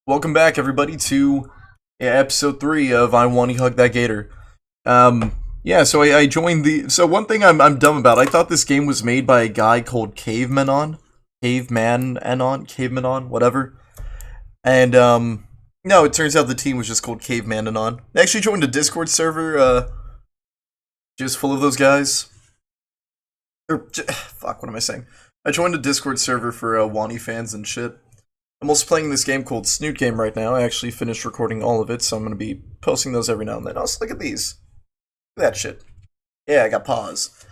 Welcome back, everybody, to episode 3 of I Wani Hug That Gator. Yeah, so I joined the... So one thing I'm dumb about, I thought this game was made by a guy called Caveman-Anon, whatever. And, no, it turns out the team was just called Caveman-Anon. I actually joined a Discord server, just full of those guys. Fuck, what am I saying? I joined a Discord server for, Wani fans and shit. I'm also playing this game called Snoot Game right now. I actually finished recording all of it, so I'm going to be posting those every now and then. Also, look at these. Look at that shit. Yeah, I got paws.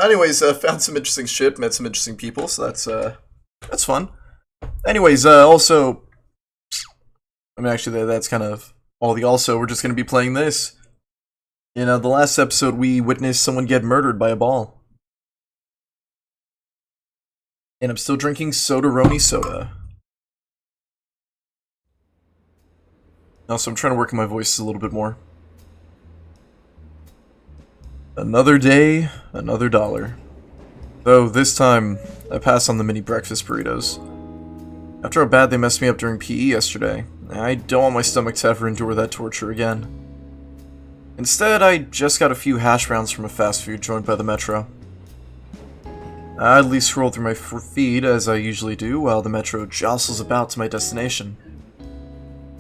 Anyways, found some interesting shit, met some interesting people, so that's fun. Anyways, also... I mean, actually, that's kind of all the also. We're just going to be playing this. You know, the last episode, we witnessed someone get murdered by a ball. And I'm still drinking Soda-Roni soda. Also, I'm trying to work on my voice a little bit more. Another day, another dollar. Though, this time, I pass on the mini breakfast burritos. After how bad they messed me up during PE yesterday, I don't want my stomach to ever endure that torture again. Instead, I just got a few hash browns from a fast food joint by the metro. I idly scroll through my feed, as I usually do, while the metro jostles about to my destination.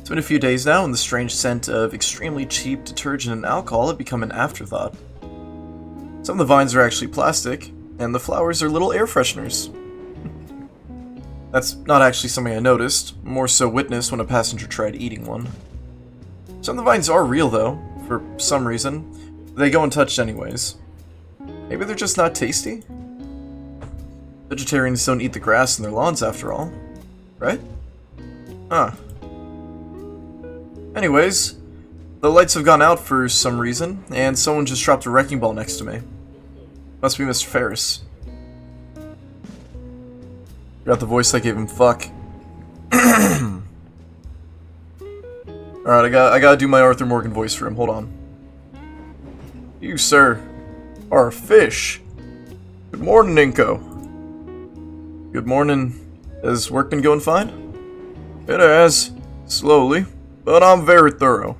It's been a few days now, and the strange scent of extremely cheap detergent and alcohol have become an afterthought. Some of the vines are actually plastic, and the flowers are little air fresheners. That's not actually something I noticed, more so witnessed when a passenger tried eating one. Some of the vines are real, though, for some reason. They go untouched anyways. Maybe they're just not tasty? Vegetarians don't eat the grass in their lawns, after all. Right? Huh. Anyways, the lights have gone out for some reason, and someone just dropped a wrecking ball next to me. Must be Mr. Ferris. Got the voice I gave him, fuck. Alright, I gotta do my Arthur Morgan voice for him, hold on. You, sir, are a fish. Good morning, Inko. Good morning. Has work been going fine? It has. Slowly. But I'm very thorough.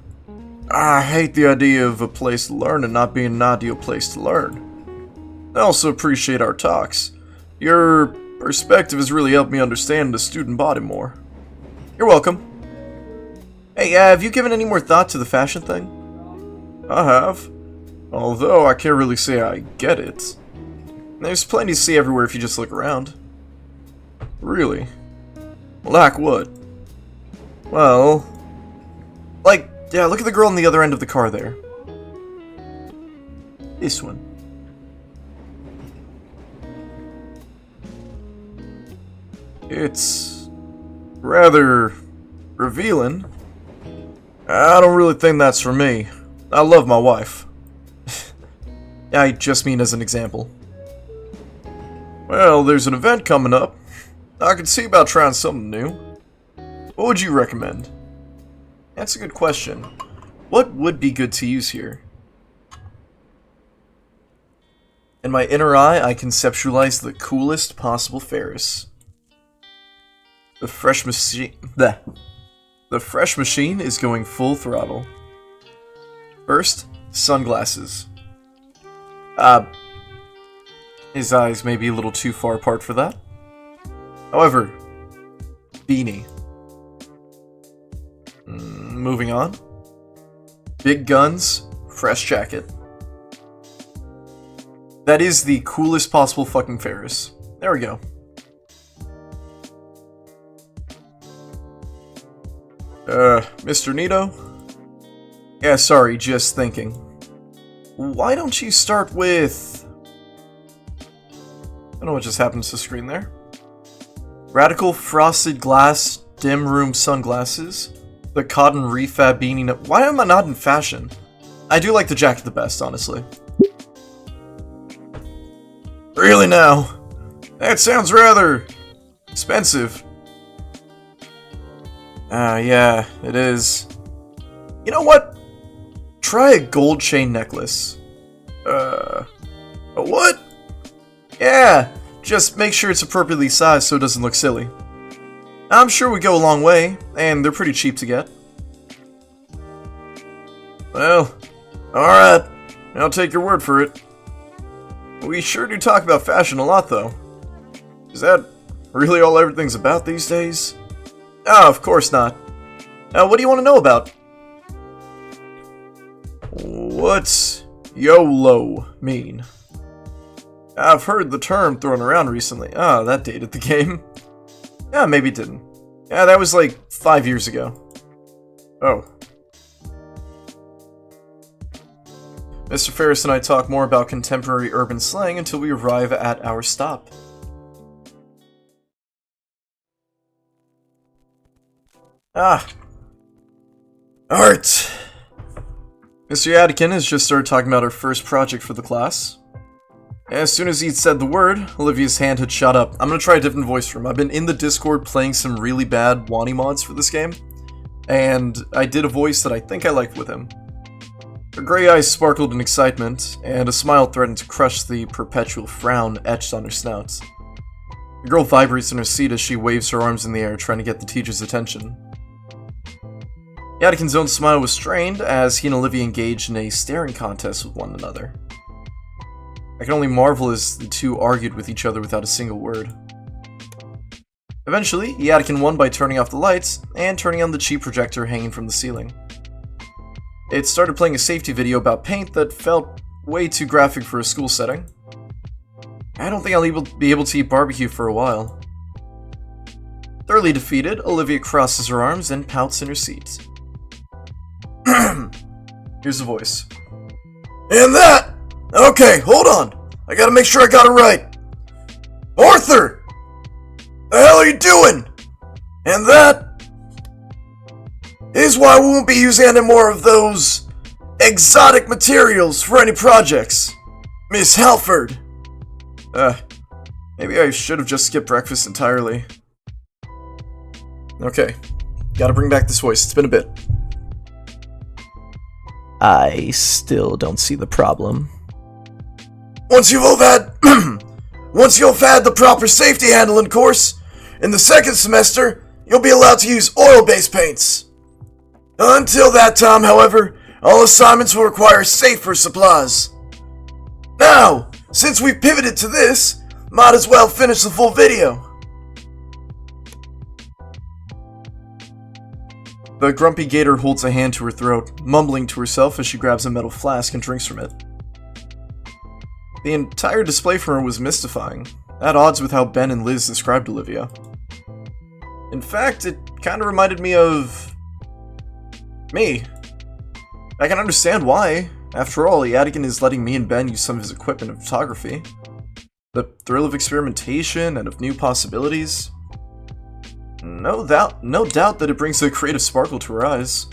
I hate the idea of a place to learn and not being an ideal place to learn. I also appreciate our talks. Your perspective has really helped me understand the student body more. You're welcome. Hey, have you given any more thought to the fashion thing? I have. Although I can't really say I get it. There's plenty to see everywhere if you just look around. Really? Like what? Well... Like, yeah, look at the girl on the other end of the car there. This one. It's rather revealing. I don't really think that's for me. I love my wife. I just mean as an example. Well, there's an event coming up. I could see about trying something new. What would you recommend? That's a good question. What would be good to use here? In my inner eye, I conceptualize the coolest possible Ferris. The fresh machine... The fresh machine is going full throttle. First, sunglasses. His eyes may be a little too far apart for that. However, beanie. Moving on. Big guns, fresh jacket. That is the coolest possible fucking Ferris. There we go. Mr. Nito? Yeah, sorry, just thinking. Why don't you start with... I don't know what just happened to the screen there. Radical frosted glass dim room sunglasses. The cotton refab beanie. Why am I not in fashion? I do like the jacket the best, honestly. Really now? That sounds rather expensive. Yeah, it is. You know what? Try a gold chain necklace. A what? Yeah, just make sure it's appropriately sized so it doesn't look silly. I'm sure we go a long way, and they're pretty cheap to get. Well, alright. I'll take your word for it. We sure do talk about fashion a lot, though. Is that really all everything's about these days? Oh, of course not. What do you want to know about? What's YOLO mean? I've heard the term thrown around recently. Ah, that dated the game. Yeah, maybe it didn't. Yeah, that was like 5 years ago. Oh. Mr. Ferris and I talk more about contemporary urban slang until we arrive at our stop. Ah. Art! Mr. Yadikin has just started talking about our first project for the class. As soon as he'd said the word, Olivia's hand had shot up. I'm gonna try a different voice for him. I've been in the Discord playing some really bad wani mods for this game, and I did a voice that I think I liked with him. Her gray eyes sparkled in excitement, and a smile threatened to crush the perpetual frown etched on her snout. The girl vibrates in her seat as she waves her arms in the air, trying to get the teacher's attention. Yadikin's own smile was strained as he and Olivia engaged in a staring contest with one another. I can only marvel as the two argued with each other without a single word. Eventually, Yadikin won by turning off the lights and turning on the cheap projector hanging from the ceiling. It started playing a safety video about paint that felt way too graphic for a school setting. I don't think I'll be able to eat barbecue for a while. Thoroughly defeated, Olivia crosses her arms and pouts in her seat. Here's the voice. And that! Okay, hold on. I gotta make sure I got it right. Arthur! The hell are you doing? And that is why we won't be using any more of those exotic materials for any projects. Miss Halford. Maybe I should have just skipped breakfast entirely. Okay, gotta bring back this voice. It's been a bit. I still don't see the problem. Once you've had the proper safety handling course, in the second semester, you'll be allowed to use oil-based paints. Until that time, however, all assignments will require safer supplies. Now, since we've pivoted to this, might as well finish the full video. The grumpy gator holds a hand to her throat, mumbling to herself as she grabs a metal flask and drinks from it. The entire display from her was mystifying, at odds with how Ben and Liz described Olivia. In fact, it kind of reminded me of me. I can understand why. After all, Yadikin is letting me and Ben use some of his equipment in photography. The thrill of experimentation and of new possibilities. No doubt that it brings a creative sparkle to her eyes.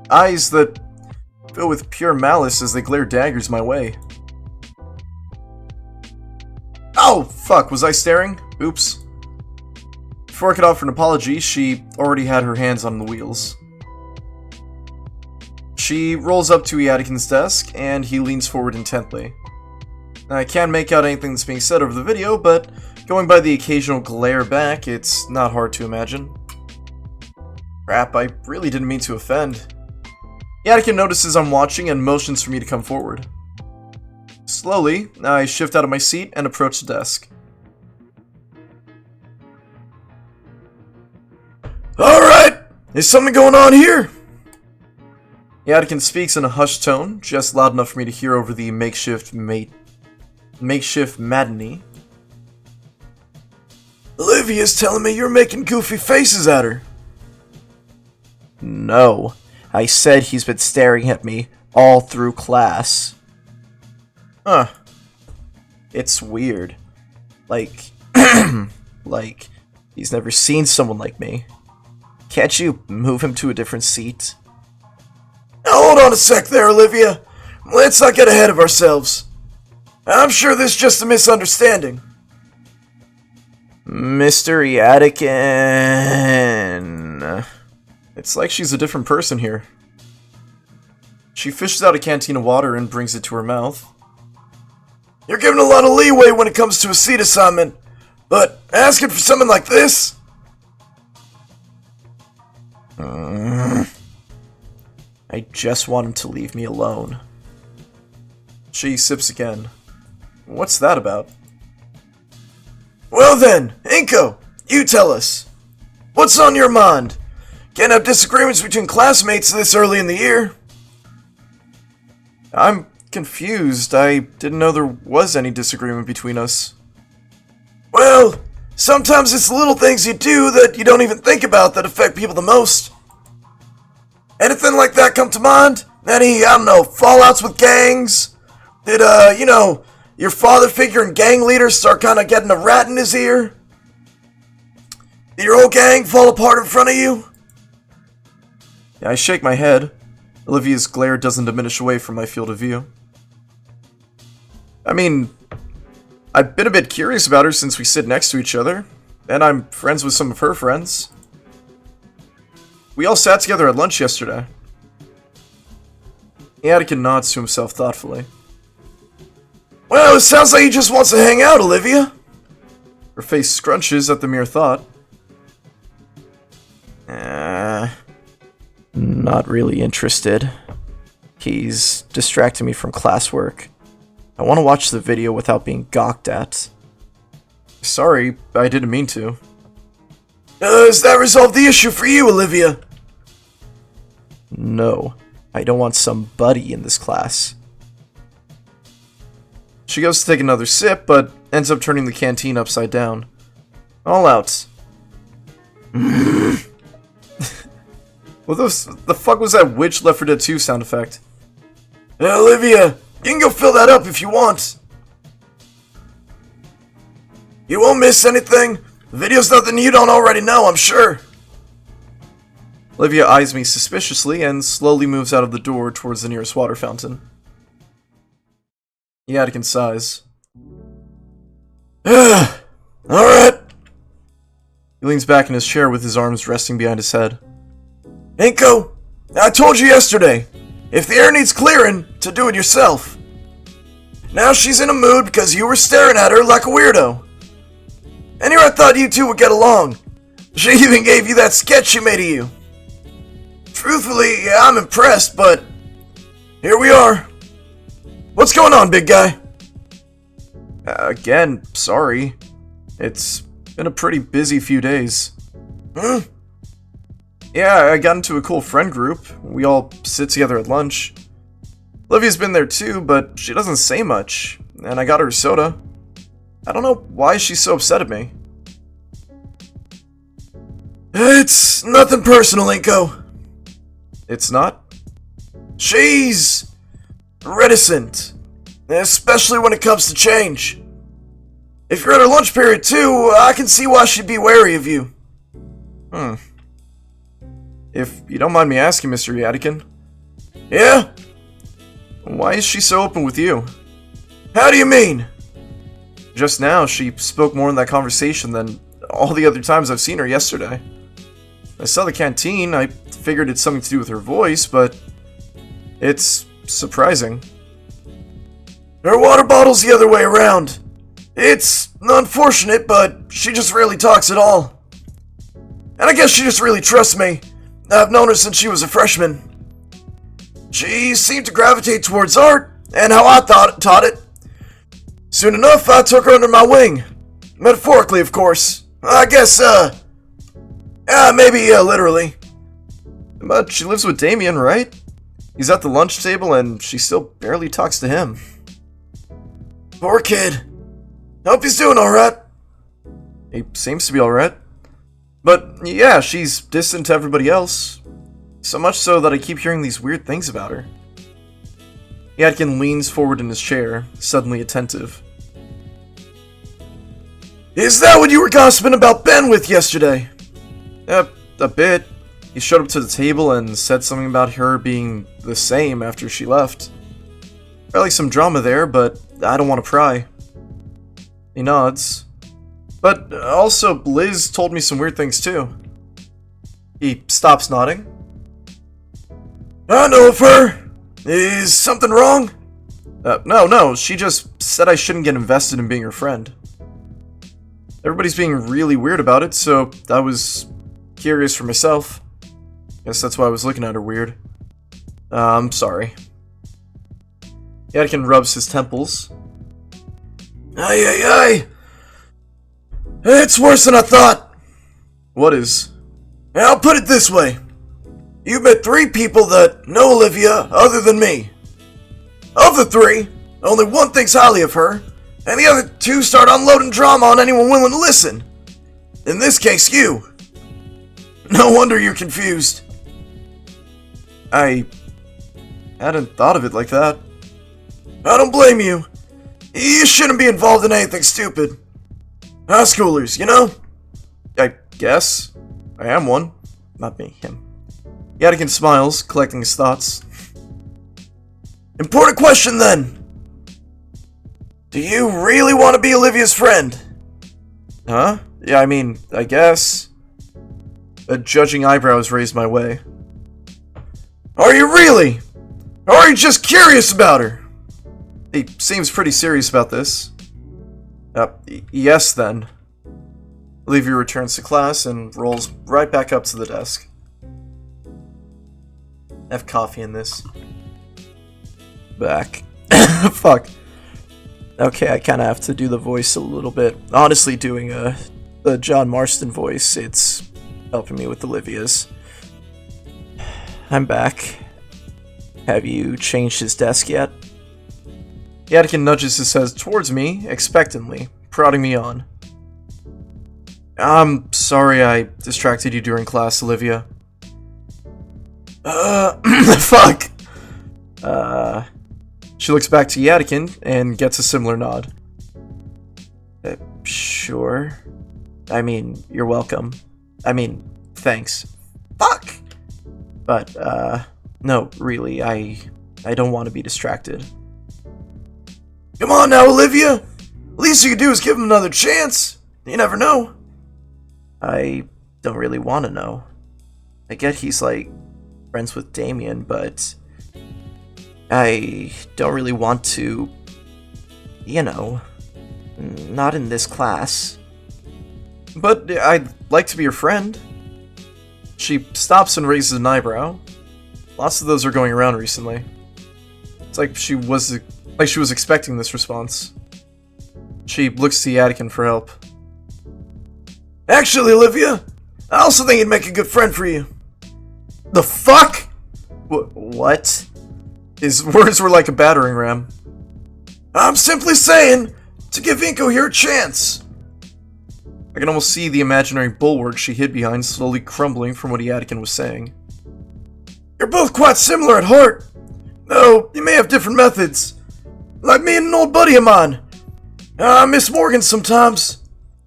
Eyes that fill with pure malice as they glare daggers my way. Oh, fuck, was I staring? Oops. Before I could offer an apology, she already had her hands on the wheels. She rolls up to Yadikin's desk, and he leans forward intently. I can't make out anything that's being said over the video, but going by the occasional glare back, it's not hard to imagine. Crap, I really didn't mean to offend. Yadikin notices I'm watching and motions for me to come forward. Slowly, I shift out of my seat and approach the desk. Alright! There's something going on here! Yadikin speaks in a hushed tone, just loud enough for me to hear over the makeshift maddening. Olivia's telling me you're making goofy faces at her. No, I said he's been staring at me all through class. Huh. It's weird. Like, like, he's never seen someone like me. Can't you move him to a different seat? Now hold on a sec there, Olivia. Let's not get ahead of ourselves. I'm sure this is just a misunderstanding. Mr. Yadikin. It's like she's a different person here. She fishes out a canteen of water and brings it to her mouth. You're given a lot of leeway when it comes to a seat assignment, but asking for something like this? I just want him to leave me alone. She sips again. What's that about? Well then, Inko, you tell us. What's on your mind? Can't have disagreements between classmates this early in the year. I'm confused. I didn't know there was any disagreement between us. Well, sometimes it's the little things you do that you don't even think about that affect people the most. Anything like that come to mind? Any, I don't know, fallouts with gangs? Did, your father figure and gang leader start kind of getting a rat in his ear? Did your whole gang fall apart in front of you? I shake my head. Olivia's glare doesn't diminish away from my field of view. I mean, I've been a bit curious about her since we sit next to each other, and I'm friends with some of her friends. We all sat together at lunch yesterday. Anakin nods to himself thoughtfully. Well, it sounds like he just wants to hang out, Olivia. Her face scrunches at the mere thought. Not really interested. He's distracting me from classwork. I want to watch the video without being gawked at. Sorry, I didn't mean to. Does that resolve the issue for you, Olivia? No, I don't want some buddy in this class. She goes to take another sip, but ends up turning the canteen upside down. All out. What the fuck was that Witch Left 4 Dead 2 sound effect? Olivia, you can go fill that up if you want. You won't miss anything. The video's nothing you don't already know, I'm sure. Olivia eyes me suspiciously and slowly moves out of the door towards the nearest water fountain. Yadikin sighs. Alright. He leans back in his chair with his arms resting behind his head. Inko, I told you yesterday, if the air needs clearing, to do it yourself. Now she's in a mood because you were staring at her like a weirdo. And here I thought you two would get along. She even gave you that sketch she made of you. Truthfully, yeah, I'm impressed, but here we are. What's going on, big guy? Again, sorry. It's been a pretty busy few days. Yeah, I got into a cool friend group. We all sit together at lunch. Olivia's been there too, but she doesn't say much. And I got her a soda. I don't know why she's so upset at me. It's nothing personal, Inko. It's not? She's reticent, especially when it comes to change. If you're at her lunch period too, I can see why she'd be wary of you. If you don't mind me asking, Mr. Yadikin. Yeah? Why is she so open with you? How do you mean? Just now, she spoke more in that conversation than all the other times I've seen her yesterday. I saw the canteen, I figured it's something to do with her voice, but it's surprising. Her water bottle's the other way around. It's unfortunate, but she just rarely talks at all. And I guess she just really trusts me. I've known her since she was a freshman. She seemed to gravitate towards art, and how I taught it. Soon enough, I took her under my wing. Metaphorically, of course. I guess, maybe, literally. But she lives with Damien, right? He's at the lunch table, and she still barely talks to him. Poor kid. Hope he's doing alright. He seems to be alright. But, yeah, she's distant to everybody else. So much so that I keep hearing these weird things about her. Yadkin leans forward in his chair, suddenly attentive. Is that what you were gossiping about Ben with yesterday? A bit. He showed up to the table and said something about her being the same after she left. Probably some drama there, but I don't want to pry. He nods. But also, Liz told me some weird things too. He stops nodding. I know of her. Is something wrong? No, she just said I shouldn't get invested in being her friend. Everybody's being really weird about it, so I was curious for myself. Guess that's why I was looking at her weird. I'm sorry. Yadikin rubs his temples. Aye, aye, aye. It's worse than I thought. What is? I'll put it this way. You've met 3 people that know Olivia other than me. Of the 3, only one thinks highly of her, and the other 2 start unloading drama on anyone willing to listen. In this case, you. No wonder you're confused. I hadn't thought of it like that. I don't blame you. You shouldn't be involved in anything stupid. High schoolers, you know? I guess. I am one. Not me, him. Yadikin smiles, collecting his thoughts. Important question then. Do you really want to be Olivia's friend? Huh? Yeah, I mean, I guess. A judging eyebrow is raised my way. Are you really? Or are you just curious about her? He seems pretty serious about this. Yes then. Olivia returns to class and rolls right back up to the desk. I have coffee in this. Back. Fuck. Okay, I kind of have to do the voice a little bit. Honestly, doing the John Marston voice, it's helping me with Olivia's. I'm back. Have you changed his desk yet? Yadikin nudges his head towards me, expectantly, prodding me on. I'm sorry I distracted you during class, Olivia. Fuck. She looks back to Yadikin and gets a similar nod. Sure. I mean, you're welcome. I mean, thanks. Fuck. But, no, really, I don't want to be distracted. Come on now, Olivia. Least you can do is give him another chance. You never know. I don't really want to know. I get he's, like, friends with Damien, but I don't really want to, you know, not in this class. But I'd like to be your friend. She stops and raises an eyebrow. Lots of those are going around recently. It's like she was expecting this response. She looks to Yadikin for help. Actually, Olivia, I also think he'd make a good friend for you. The fuck? What? His words were like a battering ram. I'm simply saying to give Inko here a chance. I can almost see the imaginary bulwark she hid behind slowly crumbling from what Yadikin was saying. You're both quite similar at heart, though you may have different methods. Like me and an old buddy of mine. I miss Morgan sometimes.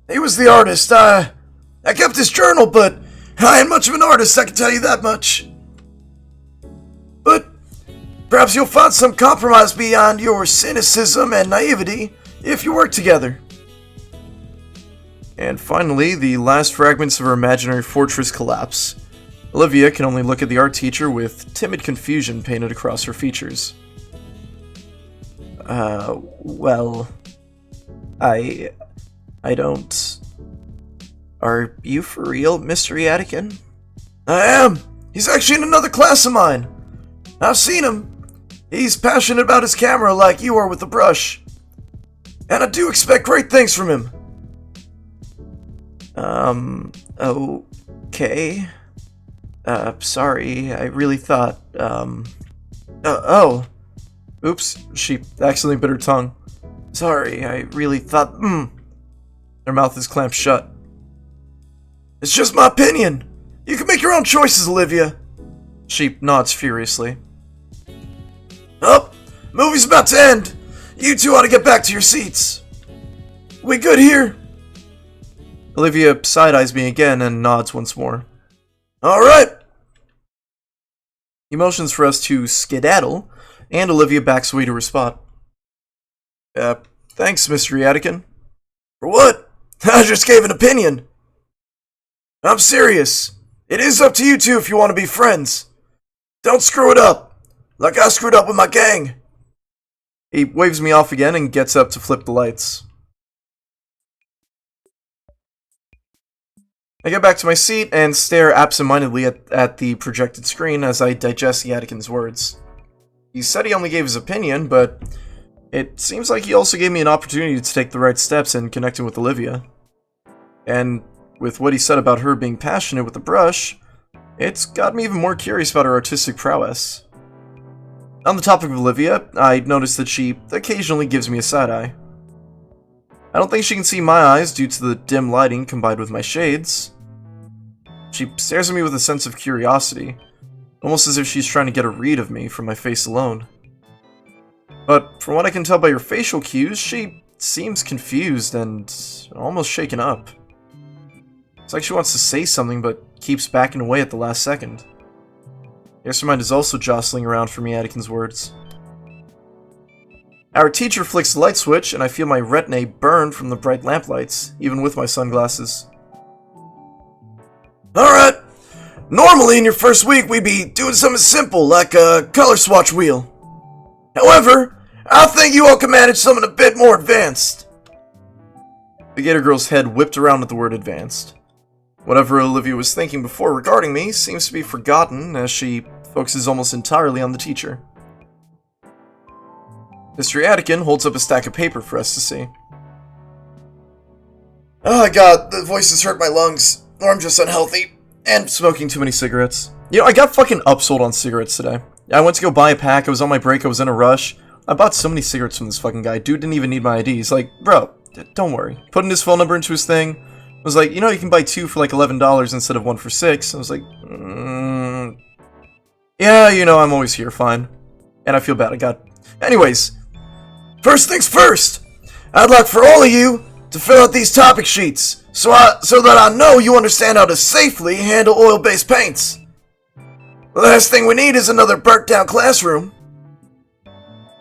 He was the artist. I kept his journal, but I ain't much of an artist, I can tell you that much. But perhaps you'll find some compromise beyond your cynicism and naivety if you work together. And finally, the last fragments of her imaginary fortress collapse. Olivia can only look at the art teacher with timid confusion painted across her features. Well, I don't... Are you for real, Mr. Yadikin? I am. He's actually in another class of mine. I've seen him. He's passionate about his camera like you are with the brush. And I do expect great things from him. Okay. Sorry, I really thought, oh. Oops, she accidentally bit her tongue. Sorry, I really thought, Her mouth is clamped shut. It's just my opinion. You can make your own choices, Olivia. She nods furiously. Oh, movie's about to end. You two ought to get back to your seats. We good here? Olivia side-eyes me again and nods once more. Alright. He motions for us to skedaddle, and Olivia backs away to her spot. Thanks, Mr. Yadikin. For what? I just gave an opinion. I'm serious. It is up to you two if you want to be friends. Don't screw it up, like I screwed up with my gang. He waves me off again and gets up to flip the lights. I get back to my seat and stare absentmindedly at the projected screen as I digest Yadikin's words. He said he only gave his opinion, but it seems like he also gave me an opportunity to take the right steps in connecting with Olivia. And with what he said about her being passionate with the brush, it's got me even more curious about her artistic prowess. On the topic of Olivia, I noticed that she occasionally gives me a side-eye. I don't think she can see my eyes due to the dim lighting combined with my shades. She stares at me with a sense of curiosity, almost as if she's trying to get a read of me from my face alone. But from what I can tell by her facial cues, she seems confused and almost shaken up. It's like she wants to say something but keeps backing away at the last second. Yes, her mind is also jostling around for me, Anakin's words. Our teacher flicks the light switch, and I feel my retinae burn from the bright lamplights, even with my sunglasses. Alright. Normally in your first week we'd be doing something simple, like a color swatch wheel. However, I think you all can manage something a bit more advanced. The Gator Girl's head whipped around at the word advanced. Whatever Olivia was thinking before regarding me seems to be forgotten as she focuses almost entirely on the teacher. Mr. Anakin holds up a stack of paper for us to see. Oh god, the voices hurt my lungs, or I'm just unhealthy, and smoking too many cigarettes. You know, I got fucking upsold on cigarettes today. I went to go buy a pack, I was on my break, I was in a rush. I bought so many cigarettes from this fucking guy. Dude didn't even need my ID. He's like, bro, don't worry. Putting his phone number into his thing. I was like, you know, you can buy 2 for like $11 instead of 1 for $6. I was like, yeah, you know, I'm always here, fine. And I feel bad, Anyways, first things first, I'd like for all of you to fill out these topic sheets, so that I know you understand how to safely handle oil-based paints. The last thing we need is another burnt-down classroom.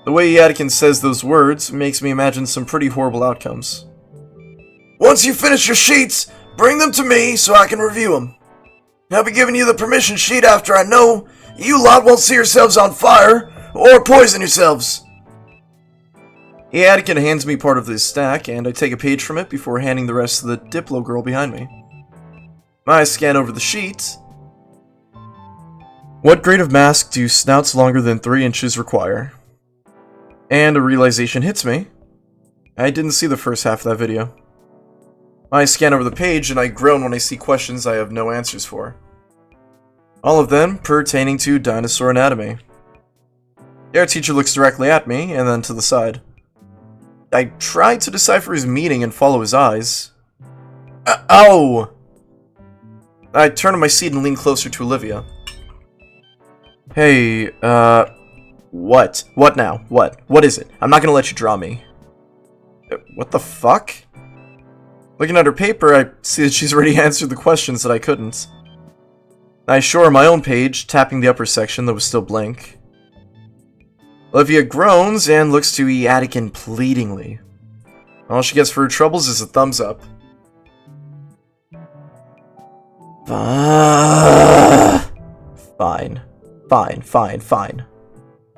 The way Yadikin says those words makes me imagine some pretty horrible outcomes. Once you finish your sheets, bring them to me so I can review them. I'll be giving you the permission sheet after I know you lot won't see yourselves on fire or poison yourselves. Yadikin hands me part of this stack, and I take a page from it before handing the rest to the Diplo girl behind me. I scan over the sheet. What grade of mask do snouts longer than 3 inches require? And a realization hits me. I didn't see the first half of that video. I scan over the page and I groan when I see questions I have no answers for. All of them pertaining to dinosaur anatomy. Our teacher looks directly at me and then to the side. I try to decipher his meaning and follow his eyes. Ow! I turn on my seat and lean closer to Olivia. Hey, what? What now? What? What is it? I'm not gonna let you draw me. What the fuck? Looking at her paper, I see that she's already answered the questions that I couldn't. I show her my own page, tapping the upper section that was still blank. Olivia groans and looks to Anakin pleadingly. All she gets for her troubles is a thumbs up. Fine. Fine.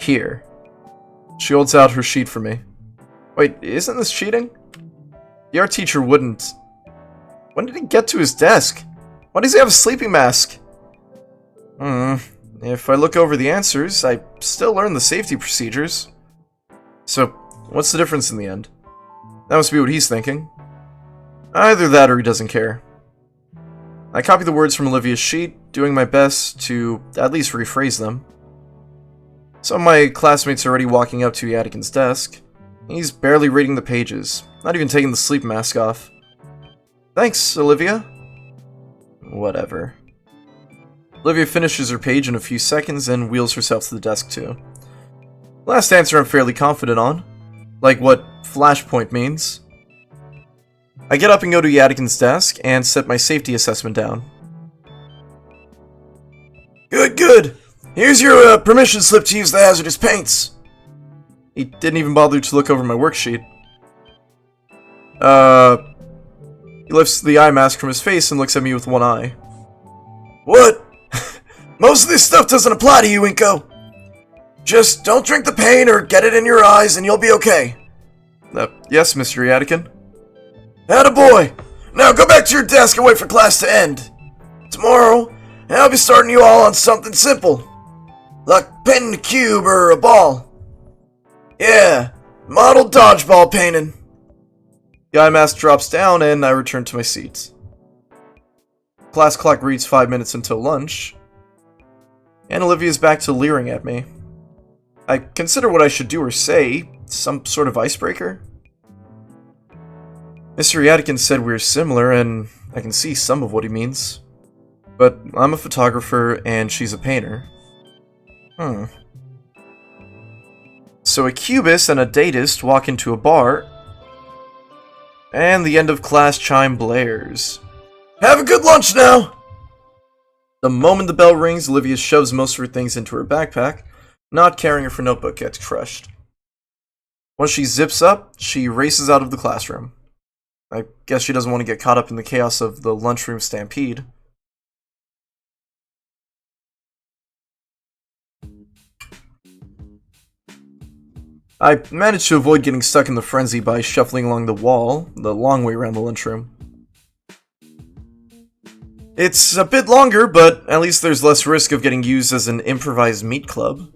Here. She holds out her sheet for me. Wait, isn't this cheating? The art teacher wouldn't. When did he get to his desk? Why does he have a sleeping mask? If I look over the answers, I still learn the safety procedures. So, what's the difference in the end? That must be what he's thinking. Either that or he doesn't care. I copy the words from Olivia's sheet, doing my best to at least rephrase them. Some of my classmates are already walking up to Anakin's desk. He's barely reading the pages, not even taking the sleep mask off. Thanks, Olivia. Whatever. Olivia finishes her page in a few seconds and wheels herself to the desk too. Last answer I'm fairly confident on. Like what flashpoint means. I get up and go to Anakin's desk and set my safety assessment down. Good. Here's your permission slip to use the hazardous paints. He didn't even bother to look over my worksheet. He lifts the eye mask from his face and looks at me with one eye. What? Most of this stuff doesn't apply to you, Inko. Just don't drink the paint or get it in your eyes and you'll be okay. Yes, Mr. Anakin. Attaboy! Now go back to your desk and wait for class to end. Tomorrow, I'll be starting you all on something simple. Like painting a cube or a ball. Yeah, model dodgeball painting. Guy mask drops down and I return to my seat. Class clock reads 5 minutes until lunch. And Olivia's back to leering at me. I consider what I should do or say. Some sort of icebreaker? Mr. Yadikin said we're similar, and I can see some of what he means. But I'm a photographer, and she's a painter. So a cubist and a datist walk into a bar, and the end of class chime blares. Have a good lunch now! The moment the bell rings, Olivia shoves most of her things into her backpack, not caring if her notebook gets crushed. Once she zips up, she races out of the classroom. I guess she doesn't want to get caught up in the chaos of the lunchroom stampede. I managed to avoid getting stuck in the frenzy by shuffling along the wall, the long way around the lunchroom. It's a bit longer, but at least there's less risk of getting used as an improvised meat club.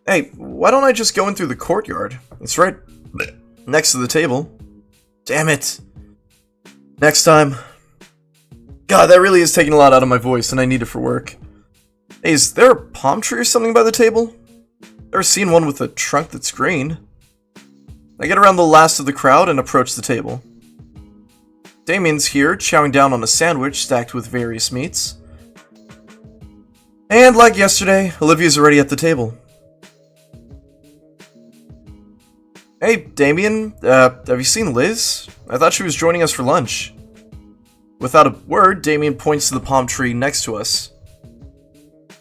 Hey, why don't I just go in through the courtyard? It's right next to the table. Damn it. Next time. God, that really is taking a lot out of my voice, and I need it for work. Hey, is there a palm tree or something by the table? Never seen one with a trunk that's green. I get around the last of the crowd and approach the table. Damien's here, chowing down on a sandwich stacked with various meats. And like yesterday, Olivia's already at the table. Hey, Damien, have you seen Liz? I thought she was joining us for lunch. Without a word, Damien points to the palm tree next to us.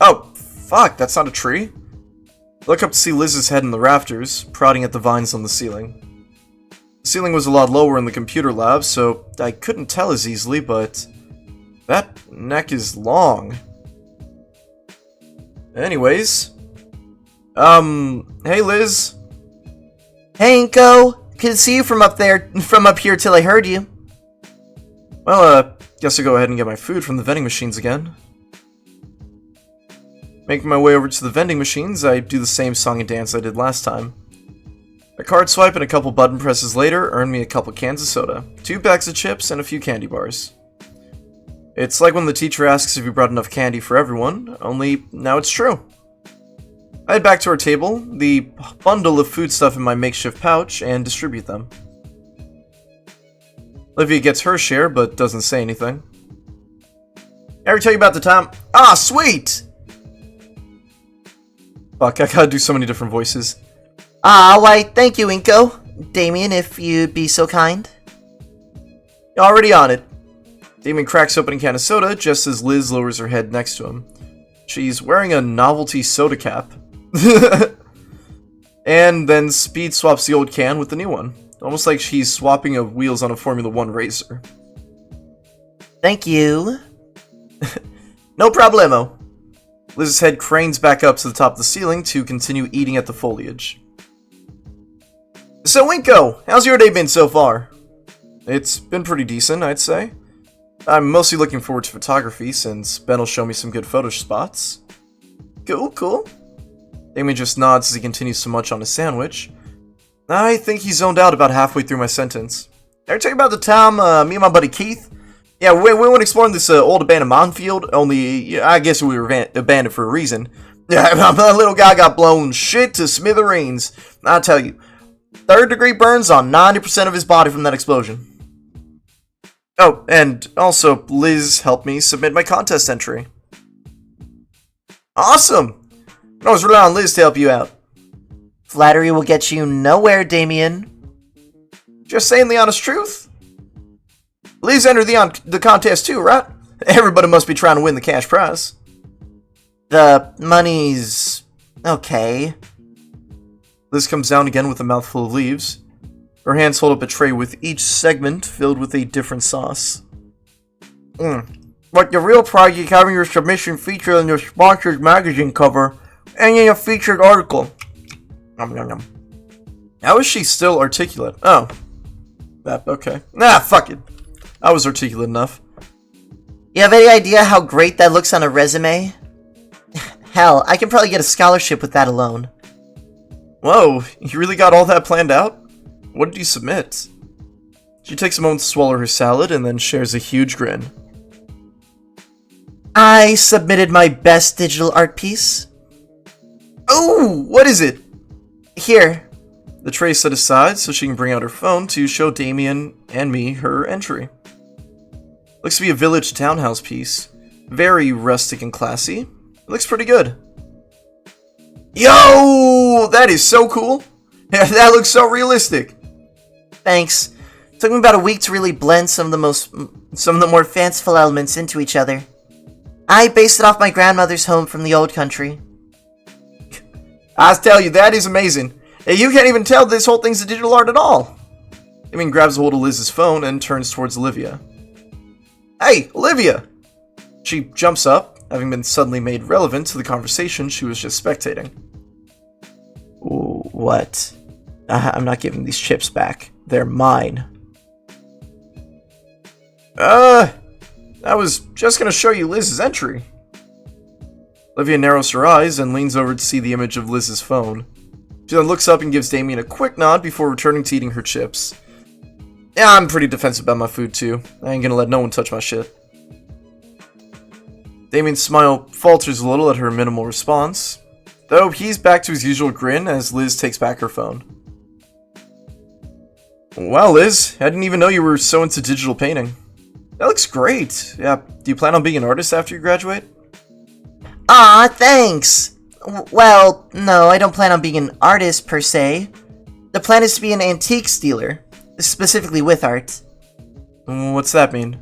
Oh, fuck, that's not a tree? Look up to see Liz's head in the rafters, prodding at the vines on the ceiling. The ceiling was a lot lower in the computer lab, so I couldn't tell as easily, but that neck is long. Anyways. Hey Liz. Hey, Inko. Couldn't see you from up here till I heard you. Well, guess I'll go ahead and get my food from the vending machines again. Making my way over to the vending machines, I do the same song and dance I did last time. A card swipe and a couple button presses later earned me a couple cans of soda, 2 bags of chips, and a few candy bars. It's like when the teacher asks if you brought enough candy for everyone, only now it's true. I head back to our table, the bundle of foodstuff in my makeshift pouch, and distribute them. Olivia gets her share, but doesn't say anything. Ever tell you about the time? Ah, sweet! Fuck, I gotta do so many different voices. Why, thank you, Inko. Damien, if you'd be so kind. Already on it. Damien cracks open a can of soda just as Liz lowers her head next to him. She's wearing a novelty soda cap. And then speed swaps the old can with the new one. Almost like she's swapping of wheels on a Formula 1 racer. Thank you. No problemo. Liz's head cranes back up to the top of the ceiling to continue eating at the foliage. So, Winko, how's your day been so far? It's been pretty decent, I'd say. I'm mostly looking forward to photography, since Ben will show me some good photo spots. Cool. Damien just nods as he continues to munch on his sandwich. I think he zoned out about halfway through my sentence. Ever tell you about the time me and my buddy Keith? Yeah, we went exploring this old abandoned minefield, only I guess we were abandoned for a reason. Yeah, my little guy got blown shit to smithereens. I tell you, 3rd-degree burns on 90% of his body from that explosion. Oh, and also, Liz helped me submit my contest entry. Awesome! I always rely on Liz to help you out. Flattery will get you nowhere, Damien. Just saying the honest truth. Liz entered the contest too, right? Everybody must be trying to win the cash prize. The money's okay. Liz comes down again with a mouthful of leaves. Her hands hold up a tray with each segment filled with a different sauce. But the real prize is having your submission featured on your sponsored magazine cover and in a featured article. How is she still articulate? Oh. Okay. Nah, fuck it. I was articulate enough. You have any idea how great that looks on a resume? Hell, I can probably get a scholarship with that alone. Whoa, you really got all that planned out? What did you submit? She takes a moment to swallow her salad and then shares a huge grin. I submitted my best digital art piece. Oh, what is it? Here. The tray is set aside so she can bring out her phone to show Damien and me her entry. Looks to be a village townhouse piece. Very rustic and classy. It looks pretty good. Yo! That is so cool! That looks so realistic! Thanks. It took me about a week to really blend some of the more fanciful elements into each other. I based it off my grandmother's home from the old country. I tell you, that is amazing. You can't even tell this whole thing's a digital art at all. Damien grabs hold of Liz's phone and turns towards Olivia. Hey, Olivia! She jumps up, having been suddenly made relevant to the conversation she was just spectating. What? I'm not giving these chips back. They're mine. I was just gonna show you Liz's entry. Olivia narrows her eyes and leans over to see the image of Liz's phone. She then looks up and gives Damien a quick nod before returning to eating her chips. Yeah, I'm pretty defensive about my food too. I ain't gonna let no one touch my shit. Damien's smile falters a little at her minimal response, though he's back to his usual grin as Liz takes back her phone. Wow, Liz, I didn't even know you were so into digital painting. That looks great. Yeah, do you plan on being an artist after you graduate? Aw, thanks! Well, no, I don't plan on being an artist per se. The plan is to be an antiques dealer, specifically with art. What's that mean?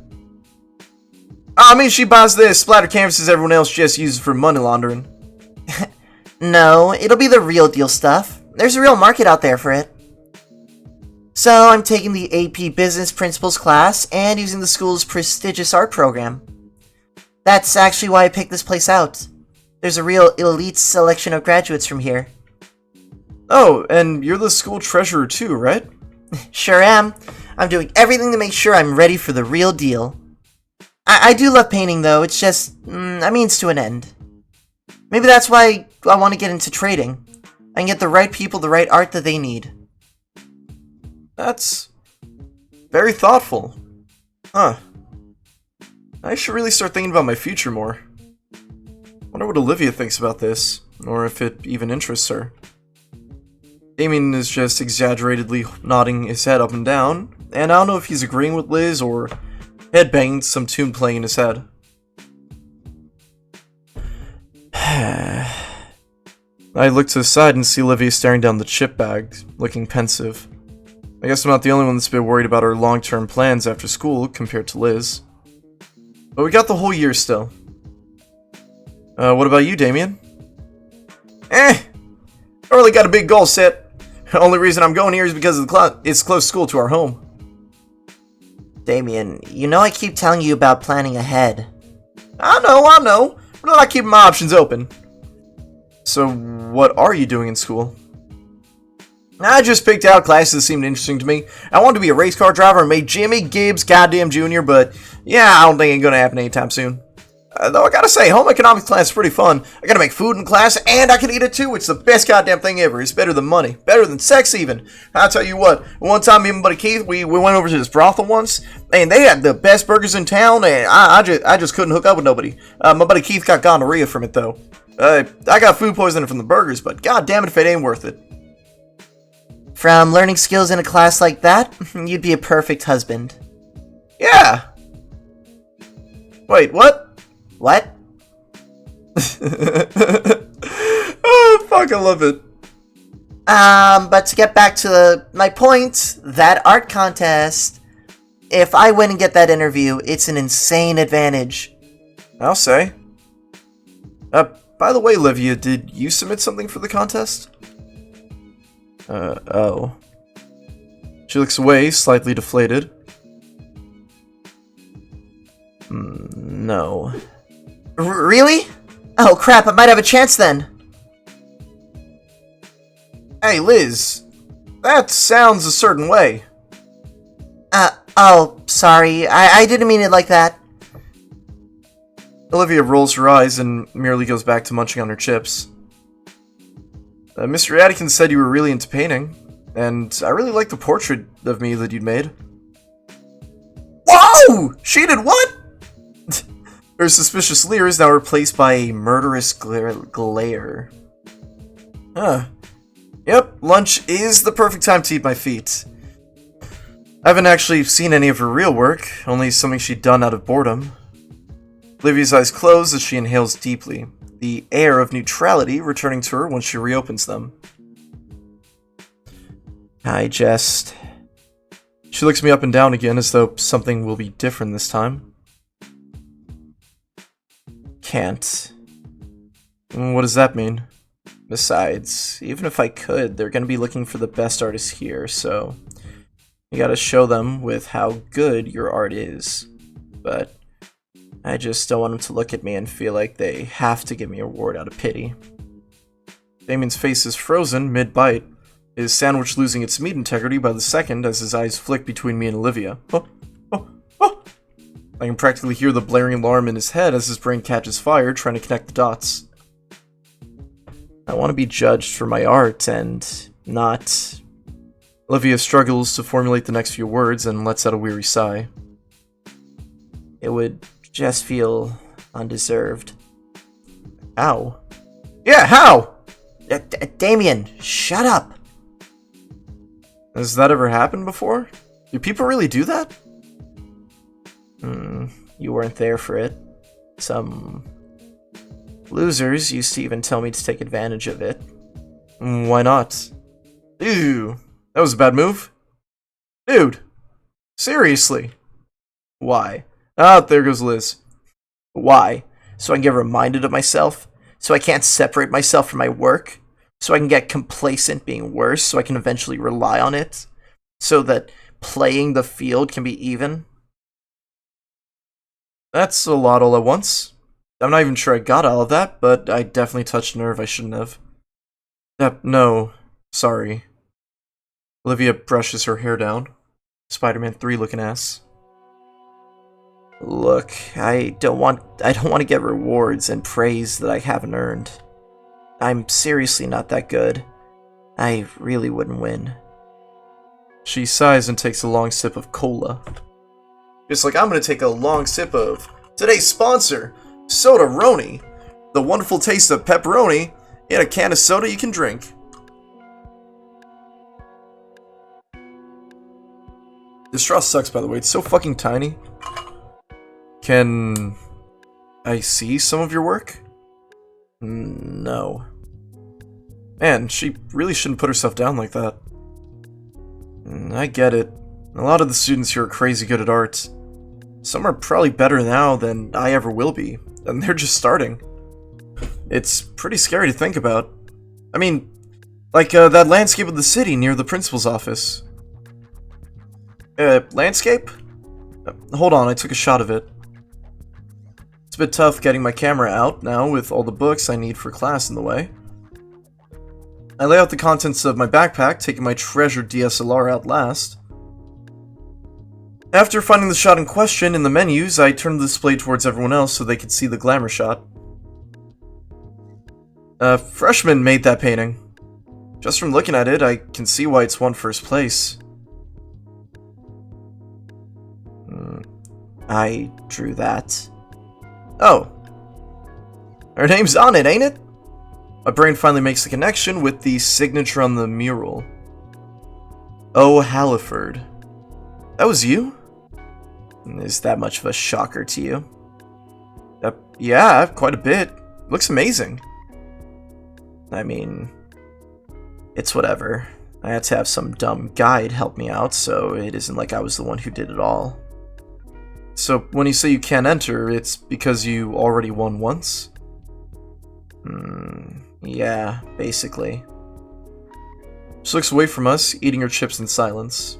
I mean, she buys the splatter canvases everyone else just uses for money laundering. No, it'll be the real deal stuff. There's a real market out there for it. So I'm taking the AP Business Principles class and using the school's prestigious art program. That's actually why I picked this place out. There's a real elite selection of graduates from here. Oh, and you're the school treasurer too, right? Sure am. I'm doing everything to make sure I'm ready for the real deal. I do love painting though, it's just a means to an end. Maybe that's why I want to get into trading. I can get the right people the right art that they need. That's very thoughtful. Huh. I should really start thinking about my future more. Wonder what Olivia thinks about this, or if it even interests her. Damien is just exaggeratedly nodding his head up and down, and I don't know if he's agreeing with Liz or headbanging some tune playing in his head. I look to the side and see Olivia staring down the chip bag, looking pensive. I guess I'm not the only one that's a bit worried about our long-term plans after school compared to Liz. But we got the whole year still. What about you, Damien? I really got a big goal set. The only reason I'm going here is because it's close school to our home. Damien, you know I keep telling you about planning ahead. I know. But I like keeping my options open. So, what are you doing in school? I just picked out classes that seemed interesting to me. I wanted to be a race car driver and made Jimmy Gibbs goddamn Jr., but yeah, I don't think it's gonna happen anytime soon. Though I gotta say, home economics class is pretty fun. I gotta make food in class, and I can eat it too. It's the best goddamn thing ever. It's better than money. Better than sex, even. I'll tell you what, one time me and my buddy Keith, we went over to this brothel once, and they had the best burgers in town, and I just couldn't hook up with nobody. My buddy Keith got gonorrhea from it, though. I got food poisoning from the burgers, but god damn it if it ain't worth it. From learning skills in a class like that, you'd be a perfect husband. Yeah. Wait, what? What? Oh, fuck, I love it. But to get back to my point, that art contest, if I win and get that interview, it's an insane advantage. I'll say. By the way, Livia, did you submit something for the contest? Oh. She looks away, slightly deflated. No. Really? Oh crap, I might have a chance then. Hey, Liz. That sounds a certain way. Oh, sorry. I didn't mean it like that. Olivia rolls her eyes and merely goes back to munching on her chips. Mr. Atkins said you were really into painting, and I really like the portrait of me that you'd made. Whoa! She did what? Her suspicious leer is now replaced by a murderous glare. Huh. Yep, lunch is the perfect time to eat my feet. I haven't actually seen any of her real work, only something she'd done out of boredom. Olivia's eyes close as she inhales deeply, the air of neutrality returning to her when she reopens them. She looks me up and down again as though something will be different this time. Can't. What does that mean? Besides, even if I could, they're gonna be looking for the best artists here, so you gotta show them with how good your art is. But I just don't want them to look at me and feel like they have to give me a award out of pity. Damien's face is frozen mid-bite, his sandwich losing its meat integrity by the second as his eyes flick between me and Olivia. Oh! I can practically hear the blaring alarm in his head as his brain catches fire, trying to connect the dots. I want to be judged for my art and not... Olivia struggles to formulate the next few words and lets out a weary sigh. It would just feel undeserved. How? Yeah, how? Damien, shut up. Has that ever happened before? Do people really do that? You weren't there for it. Some losers used to even tell me to take advantage of it. Why not? Ew, that was a bad move. Dude, seriously. Why? Ah, there goes Liz. Why? So I can get reminded of myself? So I can't separate myself from my work? So I can get complacent being worse? So I can eventually rely on it? So that playing the field can be even? That's a lot all at once. I'm not even sure I got all of that, but I definitely touched a nerve I shouldn't have. No, sorry. Olivia brushes her hair down. Spider-Man 3 looking ass. Look, I don't want to get rewards and praise that I haven't earned. I'm seriously not that good. I really wouldn't win. She sighs and takes a long sip of cola. Just like I'm gonna take a long sip of today's sponsor, Soda-Roni. The wonderful taste of pepperoni in a can of soda you can drink. This straw sucks, by the way. It's so fucking tiny. Can I see some of your work? No. Man, she really shouldn't put herself down like that. I get it. A lot of the students here are crazy good at art. Some are probably better now than I ever will be, and they're just starting. It's pretty scary to think about. I mean, like that landscape of the city near the principal's office. Landscape? Hold on, I took a shot of it. It's a bit tough getting my camera out now with all the books I need for class in the way. I lay out the contents of my backpack, taking my treasured DSLR out last. After finding the shot in question in the menus, I turned the display towards everyone else so they could see the glamour shot. A freshman made that painting. Just from looking at it, I can see why it's won first place. I drew that. Oh. Her name's on it, ain't it? My brain finally makes the connection with the signature on the mural. Oh, Halliford. That was you? Is that much of a shocker to you? Yeah, quite a bit. Looks amazing. I mean, it's whatever. I had to have some dumb guide help me out, so it isn't like I was the one who did it all. So when you say you can't enter, it's because you already won once? Yeah, basically. She looks away from us, eating her chips in silence.